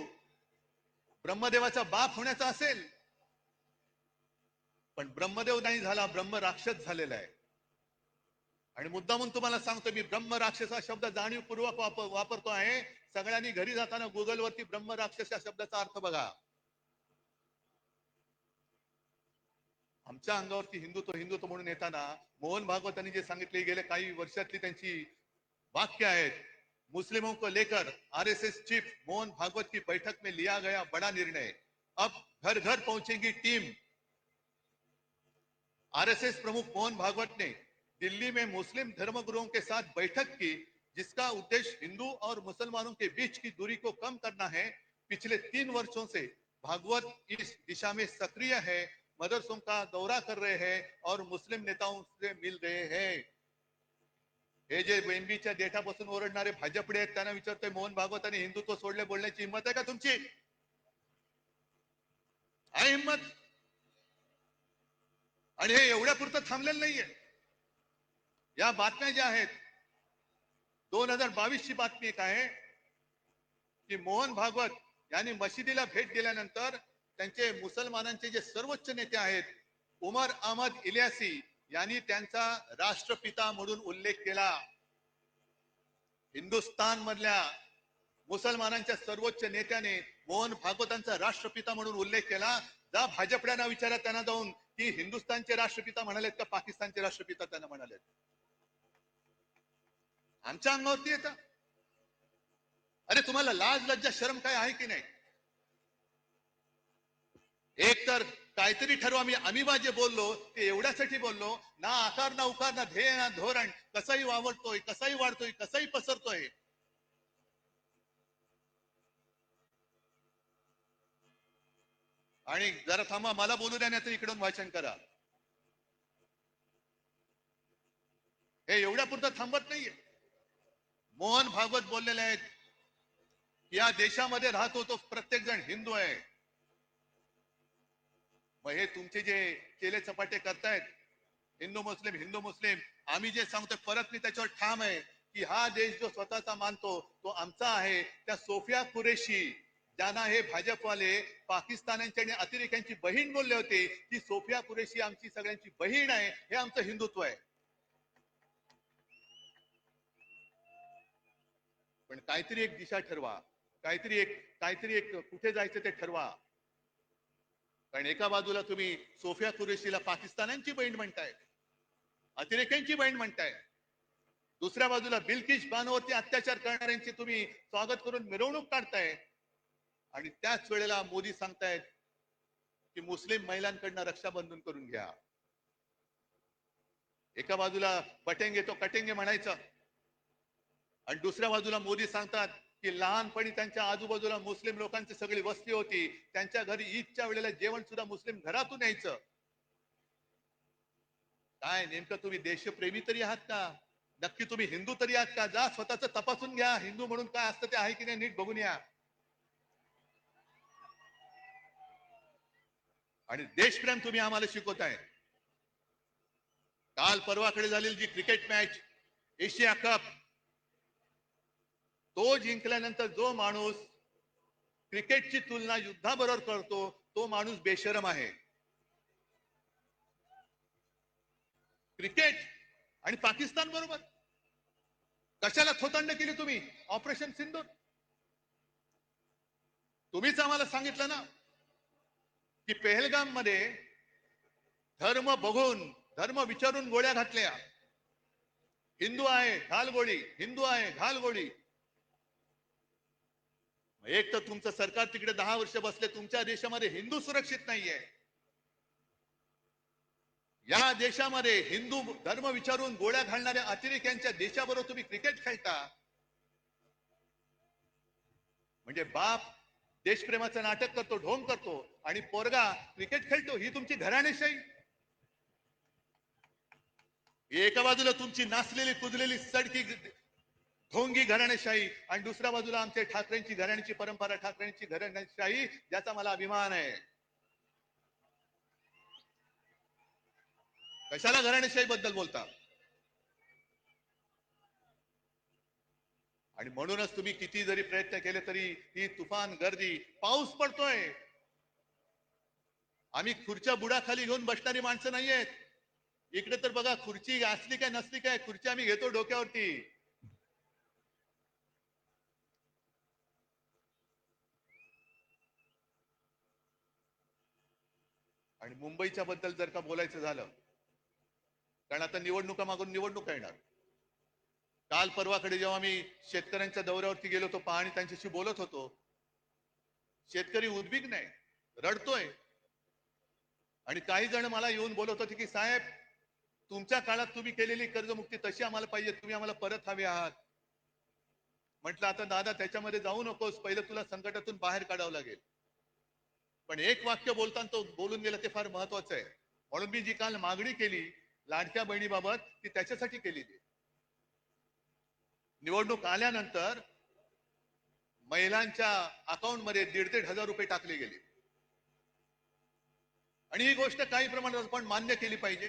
ब्रह्मदेवाचा बाप होण्याचा असेल. पण ब्रह्मदेव नाही झाला, ब्रह्म राक्षस झालेला आहे. आणि मुद्दामून तुम्हाला सांगतो, मी ब्रह्म राक्षस हा शब्द जाणीवपूर्वक वापरतो आहे. सगळ्यांनी घरी जाताना गुगलवरती ब्रह्म राक्षस या शब्दाचा अर्थ बघा. आमच्या अंगावरती हिंदुत्व म्हणून येताना मोहन भागवतांनी जे सांगितले, गेले काही वर्षातली त्यांची वाक्य आहेत. मुस्लिमों को लेकर RSS चीफ मोहन भागवत की बैठक में लिया गया बड़ा निर्णय, अब घर घर पहुंचेगी टीम. RSS प्रमुख मोहन भागवत ने दिल्ली में मुस्लिम धर्मगुरुओं के साथ बैठक की, जिसका उद्देश्य हिंदू और मुसलमानों के बीच की दूरी को कम करना है. पिछले 3 वर्षों से भागवत इस दिशा में सक्रिय है, मदरसों का दौरा कर रहे हैं और मुस्लिम नेताओं से मिल रहे हैं. हे जे बेंबीच्या देठापासून ओरडणारे भाजपडे आहेत त्यांना विचारतोय, मोहन भागवतांनी हिंदुत्व सोडले बोलण्याची हिंमत आहे का तुमची? आहे हिंमत? आणि हे एवढ्या पुरतं थांबलेलं नाहीये. या बातम्या ज्या आहेत, 2022 ची बातमी एक आहे की मोहन भागवत यांनी मशिदीला भेट दिल्यानंतर त्यांचे मुसलमानांचे जे सर्वोच्च नेते आहेत उमर अहमद इलियासी यांनी त्यांचा राष्ट्रपिता म्हणून उल्लेख केला. हिंदुस्थान मधल्या मुसलमानांच्या सर्वोच्च नेत्याने मोहन भागवतांचा राष्ट्रपिता म्हणून उल्लेख केला. जा भाजपड्यांना विचारा त्यांना जाऊन की हिंदुस्थानचे राष्ट्रपिता म्हणालेत का पाकिस्तानचे राष्ट्रपिता त्यांना म्हणालेत? आमच्या अंगावरती येतं. अरे तुम्हाला लाज लज्जा शरम काय आहे की नाही? एक तर काहीतरी ठरवा. आम्ही जे बोललो ते एवढ्यासाठी बोललो ना, आकार ना उकार ना ध्येय ना धोरण, कसाही वावरतोय, कसाही वाढतोय, कसाही पसरतोय. आणि जरा थांबा, मला बोलू देण्याचं इकडून वाचन करा. हे एवढ्या पुरतं थांबत नाहीये. मोहन भागवत बोललेले आहेत, या देशामध्ये राहतो तो प्रत्येक जण हिंदू आहे. मग हे तुमचे जे केले चपाटे करतायत हिंदू मुस्लिम, आम्ही जे सांगतोय परत मी त्याच्यावर ठाम आहे की हा देश जो स्वतःचा मानतो तो आमचा आहे. त्या सोफिया कुरेशी ज्यांना हे भाजपवाले पाकिस्तानांची आणि अतिरेक्यांची बहीण बोलले होते, की सोफिया कुरेशी आमची सगळ्यांची बहीण आहे, हे आमचं हिंदुत्व आहे. पण काहीतरी एक दिशा ठरवा, काहीतरी एक कुठे जायचं ते ठरवा. कारण एका बाजूला तुम्ही सोफिया कुरेशीला पाकिस्तानांची बहीण म्हणताय, अतिरेक्यांची बहीण म्हणताय, दुसऱ्या बाजूला बिल्किश बानोवरती अत्याचार करणाऱ्यांची तुम्ही स्वागत करून मिरवणूक काढताय, आणि त्याच वेळेला मोदी सांगतायत की मुस्लिम महिलांकडनं रक्षाबंधन करून घ्या. एका बाजूला बटेंगे तो कटेंगे म्हणायचं, आणि दुसऱ्या बाजूला मोदी सांगतात की लहानपणी त्यांच्या आजूबाजूला मुस्लिम लोकांची सगळी वस्ती होती, त्यांच्या घरी ईदच्या वेळेला जेवण सुद्धा मुस्लिम घरातून यायचं. काय नेमकं तुम्ही देशप्रेमी तरी आहात का? नक्की तुम्ही हिंदू तरी आहात का? जा स्वतःच तपासून घ्या, हिंदू म्हणून काय असतं ते आहे की नाही नीट बघून या. आणि देशप्रेम तुम्ही आम्हाला शिकवताय. काल परवाकडे झालेली जी क्रिकेट मॅच एशिया कप, तो जिंकल्यानंतर जो माणूस क्रिकेटची तुलना युद्धाबरोबर करतो तो माणूस बेशरम आहे. क्रिकेट आणि पाकिस्तान बरोबर कशाला थोतांड केली तुम्ही? ऑपरेशन सिंधूर तुम्हीच आम्हाला सांगितलं ना की पेहलगाम मध्ये धर्म बघून, धर्म विचारून गोळ्या घातल्या. हिंदू आहे घाल गोळी, हिंदू आहे घाल गोळी. एक तर तुमचं सरकार तिकडे 10 वर्ष बसले, तुमच्या देशामध्ये हिंदू सुरक्षित नाहीये. या देशामध्ये हिंदू धर्म विचारून गोळ्या घालणाऱ्या अतिरेक्यांच्या देशाबरोबर तुम्ही क्रिकेट खेळता. म्हणजे बाप देशप्रेमाचं नाटक करतो, ढोंग करतो, आणि पोरगा क्रिकेट खेळतो. ही तुमची घराणेशाही. एका बाजूला तुमची नाचलेली कुजलेली सडकी ढोंगी घराणेशाही, आणि दुसऱ्या बाजूला आमच्या ठाकरेंची घराण्याची परंपरा, ठाकरेंची घराणेशाही, ज्याचा मला अभिमान आहे. कशाला घराणेशाही बद्दल बोलता? आणि म्हणूनच तुम्ही किती जरी प्रयत्न केले तरी ही तुफान गर्दी, पाऊस पडतोय, आम्ही खुर्च्या बुडाखाली घेऊन बसणारी माणसं नाहीयेत. इकडे तर बघा, खुर्ची असली काय नसली काय, खुर्ची आम्ही घेतो डोक्यावरती. आणि मुंबईच्या बद्दल जर का बोलायचं झालं, कारण आता निवडणुका मागून निवडणुका येणार. काल परवाकडे जेव्हा मी शेतकऱ्यांच्या दौऱ्यावरती गेलो होतो, पाहणी त्यांच्याशी बोलत होतो, शेतकरी उद्विग्न आहे, रडतोय. आणि काही जण मला येऊन बोलत होते की साहेब, तुमच्या काळात तुम्ही केलेली कर्जमुक्ती तशी आम्हाला पाहिजे, तुम्ही आम्हाला परत हवे आहात. म्हटलं आता दादा त्याच्यामध्ये जाऊ नकोस, पहिलं तुला संकटातून बाहेर काढावं लागेल. पण एक वाक्य बोलताना तो बोलून गेला, ते फार महत्वाचं आहे. म्हणून मी जी काल मागणी केली लाडक्या बहिणीबाबत, ती त्याच्यासाठी केलेली. निवडणूक आल्यानंतर महिलांच्या अकाउंटमध्ये 1,500 रुपये टाकले गेले. आणि ही गोष्ट काही प्रमाणात आपण मान्य केली पाहिजे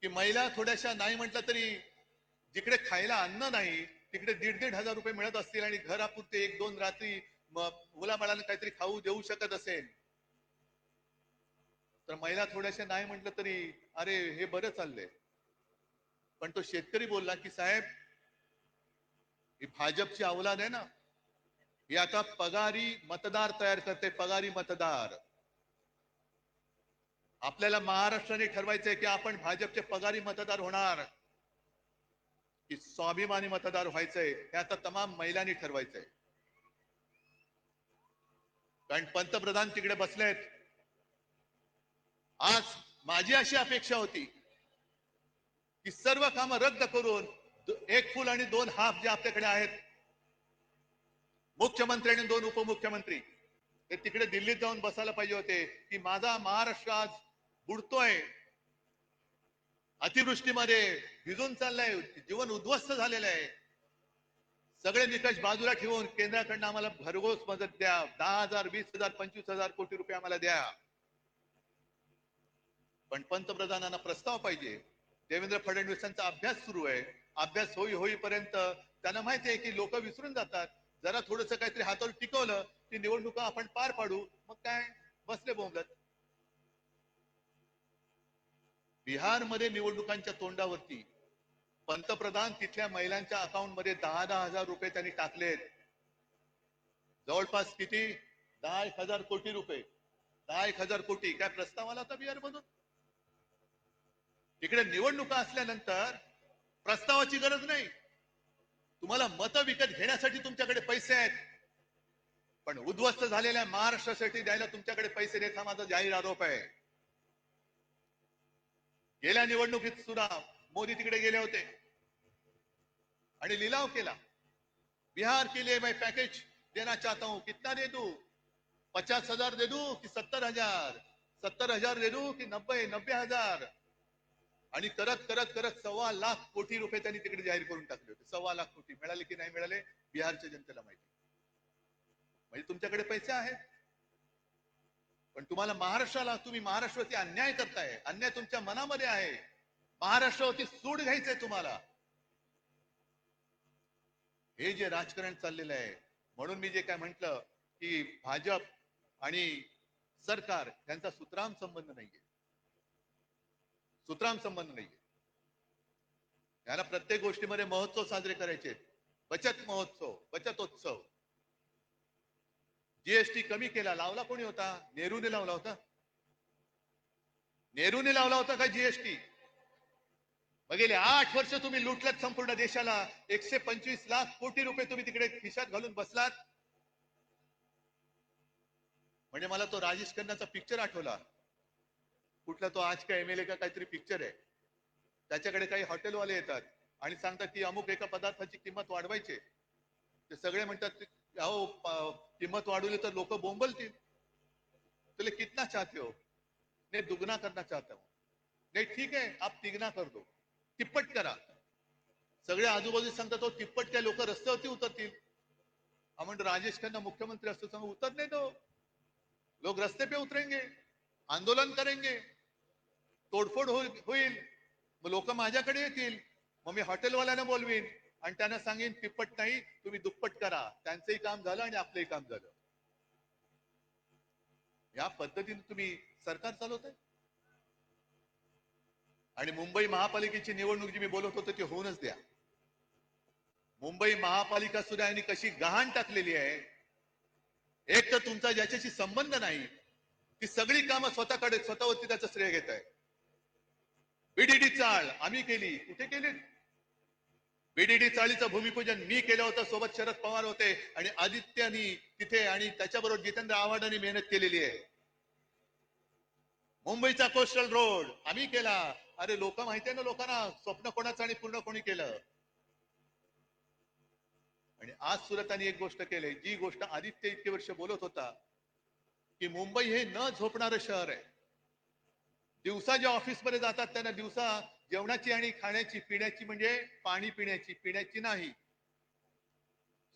की महिला थोड्याशा, नाही म्हटलं तरी जिकडे खायला अन्न नाही तिकडे 1,500 रुपये मिळत असतील, आणि घरापुरते 1-2 रात्री मुलाबाळांना काहीतरी खाऊ देऊ शकत असेल, तर महिला थोड्याशा नाही म्हटलं तरी अरे हे बरं चाललंय. पण तो शेतकरी बोलला की साहेब, ही भाजपची अवलाद आहे ना, ही आता पगारी मतदार तयार करते, पगारी मतदार. आपल्याला महाराष्ट्राने ठरवायचंय की आपण भाजपचे पगारी मतदार होणार की स्वाभिमानी मतदार व्हायचंय, हे आता तमाम महिलांनी ठरवायचंय. कारण पंतप्रधान तिकडे बसलेत. आज माझी अशी अपेक्षा होती की सर्व कामं रद्द करून 1 फुल आणि 2 हाफ जे आपल्याकडे आहेत, मुख्यमंत्री आणि 2 उपमुख्यमंत्री, ते तिकडे दिल्लीत जाऊन बसायला पाहिजे होते की माझा महाराष्ट्र आज बुडतोय, अतिवृष्टीमध्ये भिजून चाललाय, जीवन उद्ध्वस्त झालेलं आहे. सगळे निकष बाजूला ठेवून केंद्राकडनं आम्हाला भरघोस मदत द्या, 10,000, 20,000, 25,000 कोटी रुपये आम्हाला द्या. पण पंतप्रधानांना प्रस्ताव पाहिजे. देवेंद्र फडणवीसांचा अभ्यास सुरू आहे. अभ्यास होईपर्यंत त्यांना माहिती आहे की लोक विसरून जातात. जरा थोडस काहीतरी हातावर टिकवलं की निवडणुका आपण पार पाडू. मग काय बसले बोंबलत. बिहारमध्ये निवडणुकांच्या तोंडावरती पंतप्रधान तिथल्या महिलांच्या अकाउंटमध्ये 10,000 रुपये त्यांनी टाकलेत. जवळपास किती 10,000 कोटी रुपये. 10,000 कोटी काय प्रस्ताव आला होता बिहार मधून. तिकडे निवडणुका असल्यानंतर प्रस्तावाची गरज नाही. तुम्हाला मतं विकत घेण्यासाठी तुमच्याकडे पैसे आहेत, पण उद्ध्वस्त झालेल्या महाराष्ट्रासाठी द्यायला तुमच्याकडे पैसे नाहीत. हा माझा जाहीर आरोप आहे. गेल्या निवडणुकीत सुद्धा मोदी तिकडे गेले होते आणि लिलाव केला. बिहार के लिए मैं पैकेज देना चाहता हूं, कितना दे दूं? 50,000 दे दूं कि 70,000? 70,000 दे दूं कि 90,000? आणि करत करत करत 1.25 लाख कोटी रुपये त्यांनी तिकडे जाहीर करून टाकले होते. 1.25 लाख कोटी मिळाले की नाही मिळाले बिहारच्या जनतेला माहिती. म्हणजे तुमच्याकडे पैसे आहेत, पण तुम्हाला महाराष्ट्राला, तुम्ही महाराष्ट्रावरती अन्याय करताय. अन्याय तुमच्या मनामध्ये आहे. महाराष्ट्रावरती सूड घ्यायचंय तुम्हाला. हे जे राजकारण चाललेलं आहे, म्हणून मी जे काय म्हंटल की भाजप आणि सरकार यांचा सुतराम संबंध नाहीये. सुतराम संबंध नाहीये. याला प्रत्येक गोष्टीमध्ये महोत्सव साजरे करायचे. बचत महोत्सव, बचतोत्सव. जीएसटी कमी केला, लावला कोणी होता? नेहरूने लावला होता. नेहरूने लावला होता का जीएसटी? मग गेले 8 वर्ष तुम्ही लुटलात संपूर्ण देशाला. 125 लाख कोटी रुपये तुम्ही तिकडे खिशात घालून बसलात. म्हणजे मला तो राजेश खन्नाचा पिक्चर आठवला. कुठला तो आज का एमएलए का काहीतरी पिक्चर आहे. त्याच्याकडे काही हॉटेलवाले येतात आणि सांगतात की अमुक एका पदार्थाची किंमत वाढवायची. ते सगळे म्हणतात अहो किंमत वाढवली तर लोक बोंबलतील. तुले कितना चाहते हो? नहीं दुगना करना चाहता हूं. नहीं ठीक है आप तिगना कर दो, तिप्पट करा. सगळे आजूबाजू सांगतात तो तिप्पट काय लोक रस्त्यावरती उतरतील. हा म्हणतो राजेश खन्ना मुख्यमंत्री असतो सांग उतरने दो. लोग रस्ते पे उतरेंगे, आंदोलन करेंगे, तोडफोड होईल. मग लोक माझ्याकडे येतील. मग मी हॉटेलवाल्यांना बोलवीन आणि त्यांना सांगेन तिप्पट नाही तुम्ही दुप्पट करा. त्यांचंही काम झालं आणि आपलंही काम झालं. या पद्धतीने तुम्ही सरकार चालवताय. आणि मुंबई महापालिकेची निवडणूक जी मी बोलत होतो ती होऊनच द्या. मुंबई महापालिका सुद्धा यांनी कशी गहाण टाकलेली आहे. एक तर तुमचा ज्याच्याशी संबंध नाही ती सगळी कामं स्वतःकडे, स्वतःवरती त्याचं श्रेय घेत आहे. बीडीडी चाळ आम्ही केली. कुठे केली? बीडीडी चाळीचं भूमिपूजन मी केलं होतं. सोबत शरद पवार होते आणि आदित्यनी तिथे आणि त्याच्याबरोबर जितेंद्र आव्हाडांनी मेहनत केलेली आहे. मुंबईचा कोस्टल रोड आम्ही केला. अरे लोक माहिती आहे ना लोकांना स्वप्न कोणाचं आणि पूर्ण कोणी केलं. आणि आज सुद्धा त्यांनी एक गोष्ट केली जी गोष्ट आदित्य इतके वर्ष बोलत होता की मुंबई हे न झोपणारं शहर आहे. दिवसा ज्या ऑफिसमध्ये जातात त्यांना दिवसा जेवणाची आणि खाण्याची पिण्याची म्हणजे पाणी पिण्याची, पिण्याची नाही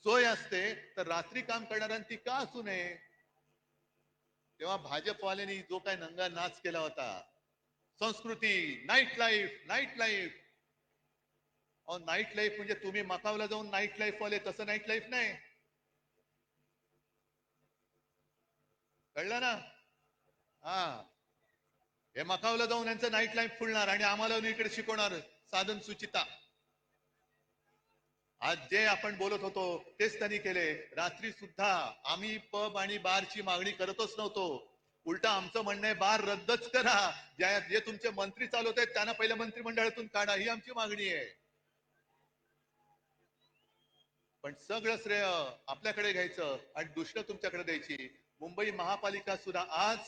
सोय असते. तर रात्री काम करणाऱ्यांनी ती का असू नये? तेव्हा भाजपवाल्यांनी जो काय नंगा नाच केला होता, संस्कृती, night life, night life. Night life म्हणजे तुम्ही मकावला जाऊन नाईट लाईफ वाले, तसं नाईट लाईफ नाही. कळलं ना? हा हे मकावला जाऊन यांचं नाईट लाईफ फुलणार आणि आम्हाला इकडे शिकवणार साधन सुचिता. आज जे आपण बोलत होतो तेच त्यांनी केले. रात्री सुद्धा आम्ही पब आणि बारची मागणी करतच नव्हतो. उलटा आमचं म्हणणं आहे बार रद्दच करा. जे तुमचे मंत्री चालवत आहेत त्यांना पहिल्या मंत्रिमंडळातून काढा, ही आमची मागणी आहे. पण सगळं श्रेय आपल्याकडे घ्यायचं आणि दुष्ट तुमच्याकडे द्यायची. मुंबई महापालिका सुद्धा आज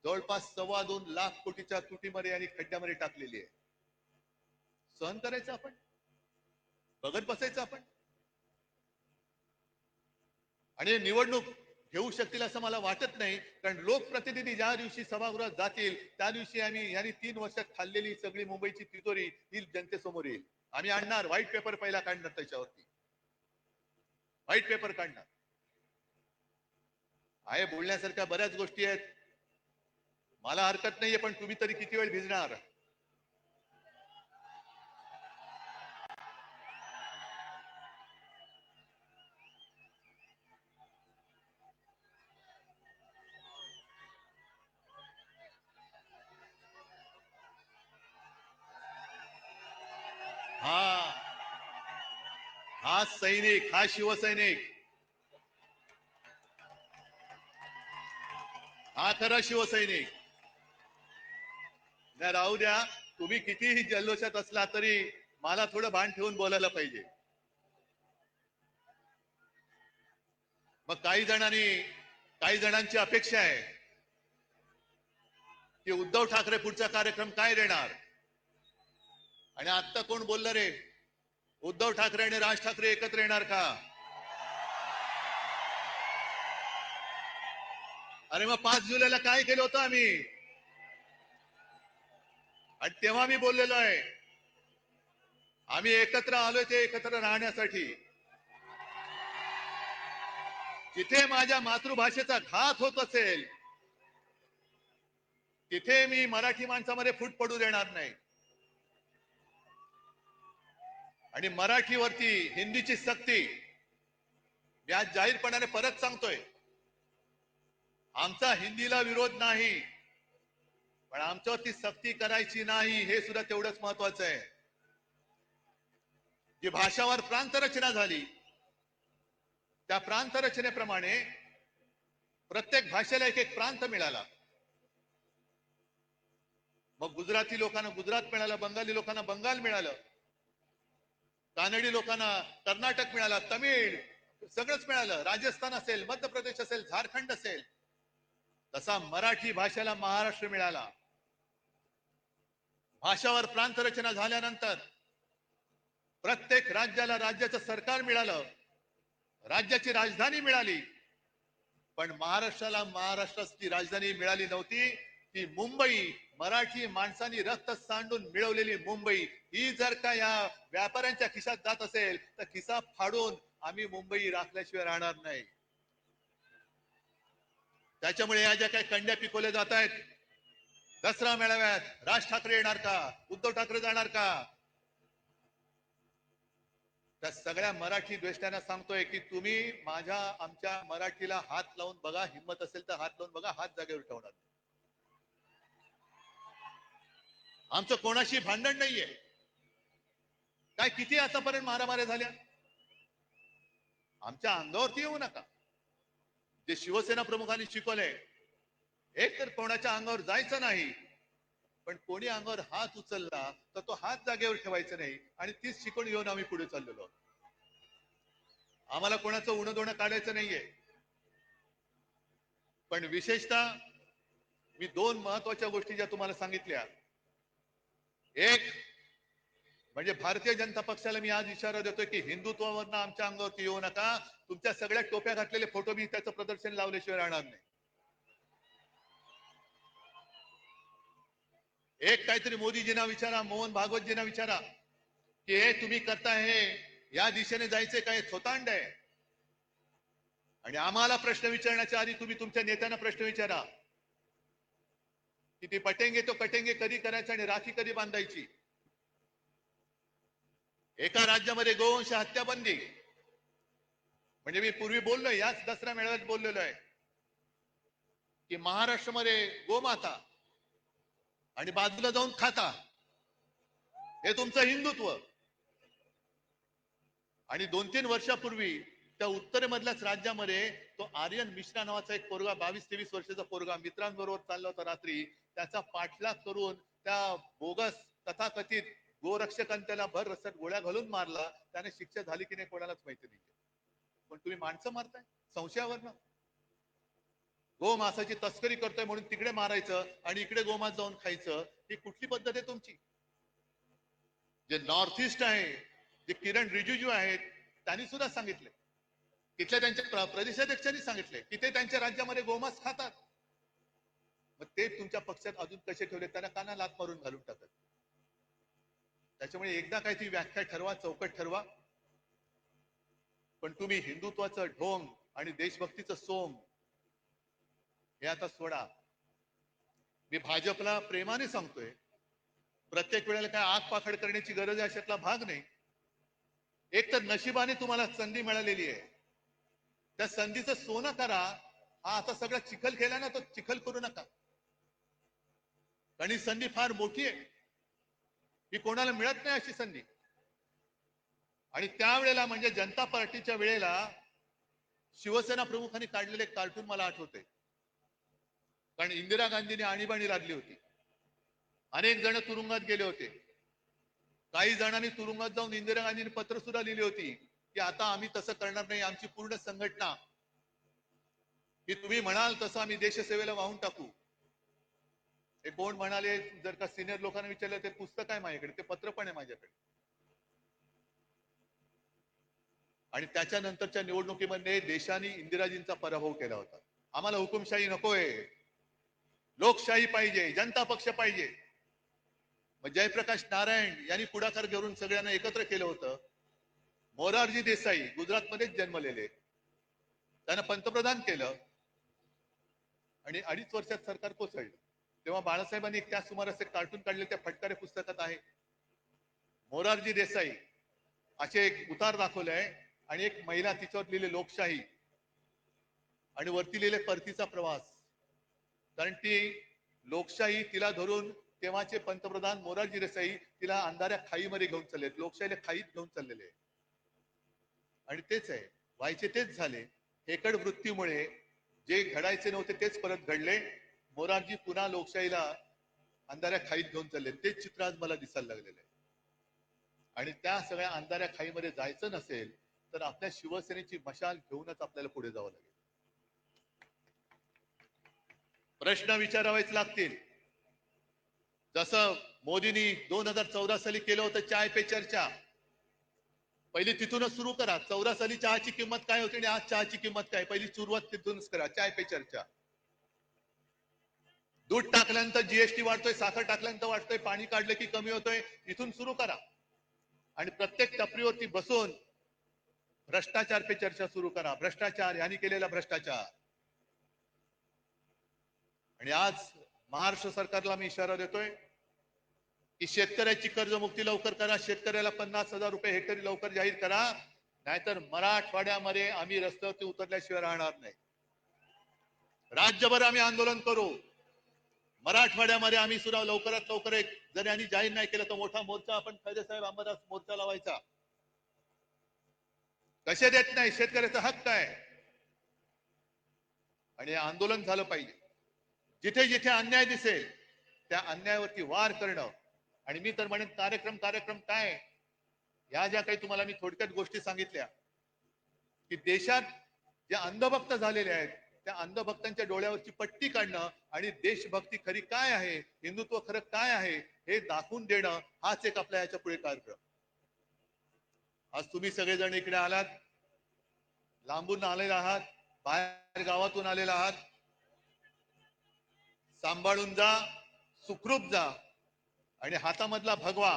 जवळपास 2.25 लाख कोटीच्या तुटीमध्ये आणि खड्ड्यामध्ये टाकलेली आहे. सहन करायचं आपण, बघत बसायचं आपण. आणि निवडणूक घेऊ शकतील असं मला वाटत नाही. कारण लोकप्रतिनिधी ज्या दिवशी सभागृहात जातील त्या दिवशी आम्ही यांनी 3 वर्षात खाल्लेली सगळी मुंबईची तिजोरी ही जनतेसमोर येईल. आम्ही आणणार व्हाईट पेपर पहिला काढणार. त्याच्यावरती व्हाईट पेपर काढणार आहे. बोलण्यासारख्या बऱ्याच गोष्टी आहेत. मला हरकत नाहीये, पण तुम्ही तरी किती वेळ भिजणार? हा हा सैनिक, हा शिवसैनिक, हा खरा शिवसैनिक. नाही राहू द्या, तुम्ही कितीही जल्लोषात असला तरी मला थोडं भान ठेवून बोलायला पाहिजे. मग काही जणांची अपेक्षा आहे की उद्धव ठाकरे पुढचा कार्यक्रम काय देणार. आणि आता कोण बोललं रे, उद्धव ठाकरे आणि राज ठाकरे एकत्र येणार का? अरे मग 5 जुलैला काय केलं होतं आम्ही? आणि तेव्हा मी बोललेलो आहे, आम्ही एकत्र आलोय ते एकत्र राहण्यासाठी. जिथे माझ्या मातृभाषेचा घात होत असेल तिथे मी मराठी माणसामध्ये फूट पडू देणार नाही. आणि मराठीवरती हिंदीची सक्ती मी आज जाहीरपणाने परत सांगतोय. आमचा हिंदीला विरोध नाही, पण आमच्यावरती सक्ती करायची नाही हे सुद्धा तेवढंच महत्वाचं आहे. जी भाषावर प्रांतरचना झाली त्या प्रांतरचनेप्रमाणे प्रत्येक भाषेला एक एक प्रांत मिळाला. मग गुजराती लोकांना गुजरात मिळालं, बंगाली लोकांना बंगाल मिळालं, कानडी लोकांना कर्नाटक मिळाला, तमिळ सगळंच मिळालं, राजस्थान असेल, मध्य प्रदेश असेल, झारखंड असेल. तसा मराठी भाषेला महाराष्ट्र मिळाला. भाषावर प्रांतरचना झाल्यानंतर प्रत्येक राज्याला राज्याचं सरकार मिळालं, राज्याची राजधानी मिळाली. पण महाराष्ट्राला महाराष्ट्राची राजधानी मिळाली नव्हती. ती मुंबई, मराठी माणसांनी रक्त सांडून मिळवलेली मुंबई, ही जर का या व्यापाऱ्यांच्या खिशात जात असेल तर खिसा फाडून आम्ही मुंबई राखल्याशिवाय राहणार नाही. त्याच्यामुळे या ज्या काही कंड्या पिकवल्या जात आहेत, दसरा मेळाव्यात राज ठाकरे येणार का, उद्धव ठाकरे जाणार का, त्या सगळ्या मराठी द्वेष्टांना सांगतोय की तुम्ही आमच्या मराठीला हात लावून बघा, हिंमत असेल तर हात लावून बघा, हात जागेवर ठेवणार. आमचं कोणाशी भांडण नाहीये. काय किती आतापर्यंत मारामाऱ्या झाल्या, आमच्या अंगावरती येऊ नका. जे शिवसेना प्रमुखांनी शिकवलंय, एक तर कोणाच्या अंगावर जायचं नाही, पण कोणी अंगावर हात उचलला तर तो हात जागेवर ठेवायचा नाही. आणि तीच शिकवण घेऊन आम्ही पुढे चाललेलो. आम्हाला कोणाचं उणं दोणं काढायचं नाहीये. पण विशेषतः मी 2 महत्वाच्या गोष्टी ज्या तुम्हाला सांगितल्या, एक म्हणजे भारतीय जनता पक्षाला मी आज इशारा देतोय की हिंदुत्वावरनं आमच्या अंगावरती येऊ नका. तुमच्या सगळ्या टोप्या घातलेले फोटो मी त्याचं प्रदर्शन लावल्याशिवाय राहणार नाही. एक काहीतरी मोदीजींना विचारा, मोहन भागवतजींना विचारा की हे तुम्ही करताय हे या दिशेने जायचे काय थोतांड आहे. आणि आम्हाला प्रश्न विचारण्याच्या आधी तुम्ही तुमच्या नेत्यांना प्रश्न विचारा की ते पटेंगे तो कटेंगे कधी करायचं आणि राखी कधी बांधायची. एका राज्यामध्ये गोवंश हत्या बंदी, म्हणजे मी पूर्वी बोललोय, याच दसरा मेळाव्यात बोललेलो आहे की महाराष्ट्रामध्ये गोमाता आणि बाजूला जाऊन खाता, हे तुमचं हिंदुत्व. आणि 2-3 वर्षापूर्वी त्या उत्तरेमधल्याच राज्यामध्ये तो आर्यन मिश्रा नावाचा एक पोरगा, 22-23 वर्षाचा पोरगा मित्रांबरोबर चालला होता रात्री, त्याचा पाठलाग करून त्या बोगस तथाकथित गोरक्षकांनी त्याला भर रस्त्यात गोळ्या घालून मारला. त्याने शिक्षा झाली की नाही कोणालाच माहिती नाही. पण तुम्ही माणसं मारताय संशयावरनं. गोमांसाची तस्करी करतोय म्हणून तिकडे मारायचं आणि इकडे गोमांस जाऊन खायचं, ही कुठली पद्धत आहे तुमची? जे नॉर्थ ईस्ट आहे, जे किरण रिजिजू आहेत, त्यांनी सुद्धा सांगितले, तिथल्या त्यांच्या प्रदेशाध्यक्षांनी सांगितले की ते त्यांच्या राज्यामध्ये गोमांस खातात. मग ते तुमच्या पक्षात अजून कसे ठेवले, त्यांना काना लात मारून घालून टाकत. त्याच्यामुळे एकदा काही ती व्याख्या ठरवा, चौकट ठरवा. पण तुम्ही हिंदुत्वाचं ढोंग आणि देशभक्तीचं सोंग हे आता सोडा. मी भाजपला प्रेमाने सांगतोय, प्रत्येक वेळेला काय आग पाखड करण्याची गरज आहे अशातला भाग नाही. एक तर नशिबाने तुम्हाला संधी मिळालेली आहे, त्या संधीचं सोनं करा. हा आता सगळा चिखल केला ना, तो चिखल करू नका. कारण ही संधी फार मोठी आहे, ही कोणाला मिळत नाही अशी संधी. आणि त्यावेळेला म्हणजे जनता पार्टीच्या वेळेला शिवसेना प्रमुखांनी काढलेले कार्टून मला आठवते. कारण इंदिरा गांधींनी आणीबाणी लादली होती, अनेक जण तुरुंगात गेले होते. काही जणांनी तुरुंगात जाऊन इंदिरा गांधींनी पत्र सुद्धा लिहिली होती की आता आम्ही तसं करणार नाही, आमची पूर्ण संघटना की तुम्ही म्हणाल तसं आम्ही देशसेवेला वाहून टाकू. हे कोण म्हणाले, जर का सिनियर लोकांना विचारलं, ते पुस्तक आहे माझ्याकडे, ते पत्र पण आहे माझ्याकडे. आणि त्याच्यानंतरच्या निवडणुकीमध्ये देशाने इंदिराजींचा पराभव केला होता. आम्हाला हुकुमशाही नकोय, लोकशाही पाहिजे, जनता पक्ष पाहिजे. मग जयप्रकाश नारायण यांनी पुढाकार घेऊन सगळ्यांना एकत्र केलं होतं. मोरारजी देसाई गुजरातमध्येच जन्मलेले, त्यांना पंतप्रधान केलं आणि 2.5 वर्षात सरकार कोसळलं. तेव्हा बाळासाहेबांनी त्या सुमारास एक कार्टून काढले, त्या फटकारे पुस्तकात आहे. मोरारजी देसाई असे एक उतार दाखवलाय आणि एक महिला, तिच्यावर लिहिले लोकशाही आणि वरती लिहिले परतीचा प्रवास. कारण ती लोकशाही तिला धरून तेव्हाचे पंतप्रधान मोरारजी देसाई तिला अंधाऱ्या खाईमध्ये घेऊन चालले, लोकशाहीला खाईत घेऊन चाललेले. आणि तेच आहे, व्हायचे तेच झाले. हेकड वृत्तीमुळे जे घडायचे नव्हते तेच परत घडले. मोरारजी पुन्हा लोकशाहीला अंधाऱ्या खाईत घेऊन चालले. तेच चित्र आज मला दिसायला लागलेलं आहे. आणि त्या सगळ्या अंधाऱ्या खाईमध्ये जायचं नसेल तर आपल्या शिवसेनेची मशाल घेऊनच आपल्याला पुढे जावं लागेल. प्रश्न विचारावेच लागतील. जसं मोदींनी 2014 साली केलं होतं चाय पे चर्चा, पहिली तिथूनच सुरू करा. 14 साली चहाची किंमत काय होती आणि आज चहाची किंमत काय, पहिली सुरुवात तिथूनच करा. चाय पे चर्चा. दूध टाकल्यानंतर जीएसटी वाढतोय, साखर टाकल्यानंतर वाढतोय, पाणी काढलं की कमी होतोय, इथून सुरू करा. आणि प्रत्येक टपरीवरती बसून भ्रष्टाचार पे चर्चा सुरू करा. भ्रष्टाचार, यांनी केलेला भ्रष्टाचार. आणि आज महाराष्ट्र सरकारला मी इशारा देतोय की शेतकऱ्याची कर्जमुक्ती लवकर करा. शेतकऱ्याला 50,000 रुपये हेक्टरी लवकर जाहीर करा, नाहीतर मराठवाड्यामध्ये आम्ही रस्त्यावरती उतरल्याशिवाय राहणार नाही. राज्यभर आम्ही आंदोलन करू. मराठवाड्यामध्ये आम्ही सुद्धा लवकरात लवकर एक, जर यांनी जाहीर नाही केलं तर मोठा मोर्चा आपण खैरे साहेब अंबादास मोर्चा लावायचा. कसे देत नाही, शेतकऱ्याचा हक्क आहे आणि आंदोलन झालं पाहिजे. जिथे जिथे अन्याय दिसेल त्या अन्यायावरती वार करणं. आणि मी तर म्हणेन कार्यक्रम काय, या ज्या काही तुम्हाला मी थोडक्यात गोष्टी सांगितल्या की देशात जे अंधभक्त झालेले आहेत त्या अंधभक्तांच्या डोळ्यावरची पट्टी काढणं आणि देशभक्ती खरी काय आहे, हिंदुत्व खरं काय आहे हे दाखवून देणं, हाच एक आपल्या याच्या पुढे कार्यक्रम. आज तुम्ही सगळेजण इकडे आलात, लांबून आलेला आहात, बाहेर गावातून आलेला आहात. सांभाळून जा, सुखरूप जा. आणि हातामधला भगवा,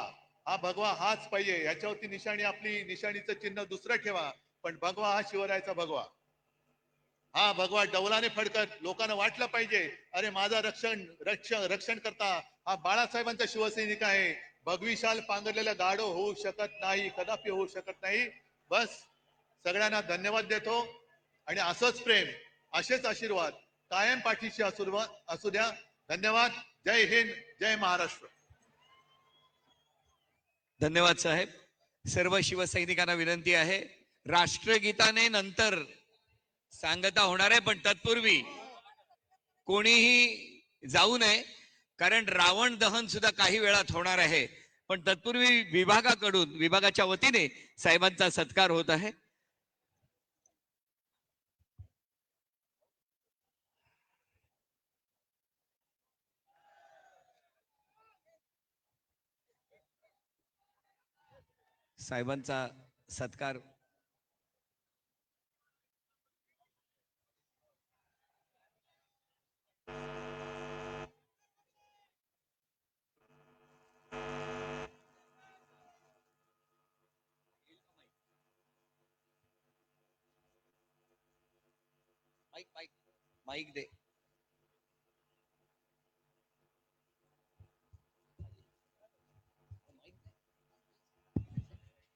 हा भगवा हाच पाहिजे. याच्यावरती निशाणी, आपली निशाणीचं चिन्ह दुसरं ठेवा, पण भगवा हा शिवरायाचा भगवा. हा भगवा डौलाने फडकत लोकांना वाटलं पाहिजे, अरे माझा रक्षण करता हा बाळासाहेबांचा शिवसैनिक आहे. भगवी शाल पांघरलेला गाढव होऊ शकत नाही, कदापि होऊ शकत नाही. बस सगळ्यांना धन्यवाद देतो आणि असंच प्रेम, असेच आशीर्वाद कायम पाठीशी असू द्या. धन्यवाद. जय हिंद, जय महाराष्ट्र. धन्यवाद साहेब. सर्व शिवसैनिकांना विनंती आहे, राष्ट्रगीताने नंतर सांगता होणार आहे, पण तत्पूर्वी कोणीही जाऊ नये, कारण रावण दहन सुद्धा काही वेळात होणार आहे. पण तत्पूर्वी विभागाकडून, विभागाच्या वतीने साहेबांचा सत्कार होत आहे. साहेबांचा सत्कार माईक दे.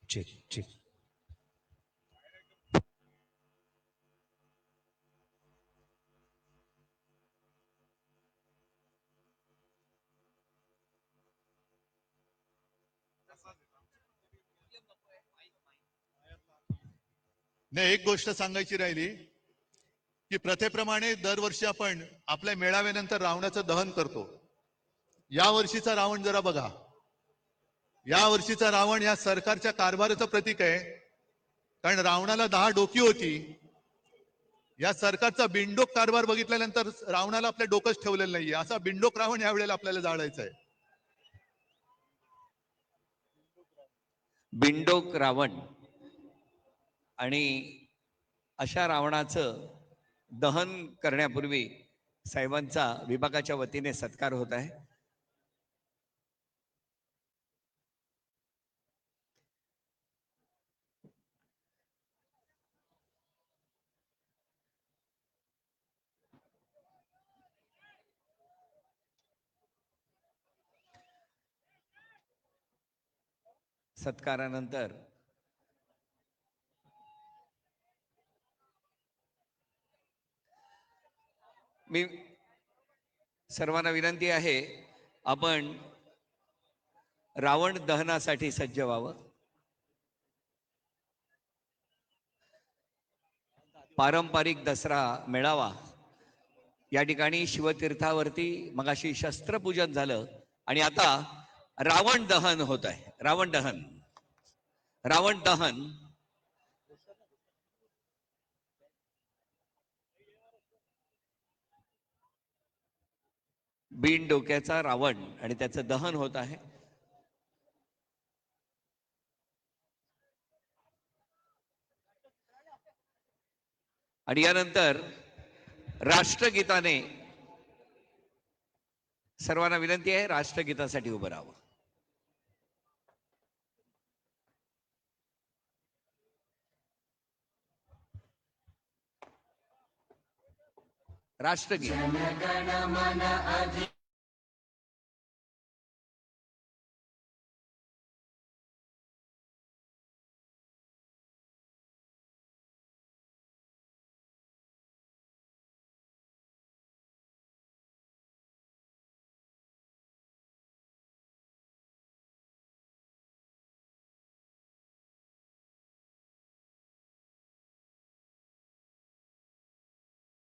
Check check. नाही, एक गोष्ट सांगायची राहिली की प्रथेप्रमाणे दरवर्षी आपण आपल्या मेळाव्यानंतर रावणाचं दहन करतो. या वर्षीचा रावण जरा बघा. या वर्षीचा रावण या सरकारच्या कारभाराचं प्रतीक आहे. कारण रावणाला 10 डोकी होती. या सरकारचा बिंडोक कारभार बघितल्यानंतर रावणाला आपल्या डोकंच ठेवलेलं नाहीये. असा बिंडोक रावण यावेळेला आपल्याला जाळायचा आहे. बिंडोक रावण आणि अशा रावणाचं दहन करण्यापूर्वी साहेबांचा विभागाच्या वतीने सत्कार होत आहे. सत्कारानंतर मी सर्वांना विनंती आहे, आपण रावण दहनासाठी सज्ज व्हावं. पारंपरिक दसरा मेळावा या ठिकाणी शिवतीर्थावरती मगाशी शस्त्रपूजन झालं आणि आता रावण दहन होत आहे. रावण दहन बिन डोक्याचा रावण आणि त्याचं दहन होत आहे. आणि यानंतर राष्ट्रगीताने सर्वांना विनंती आहे, राष्ट्रगीतासाठी उभं राहावं. राष्ट्रगीत.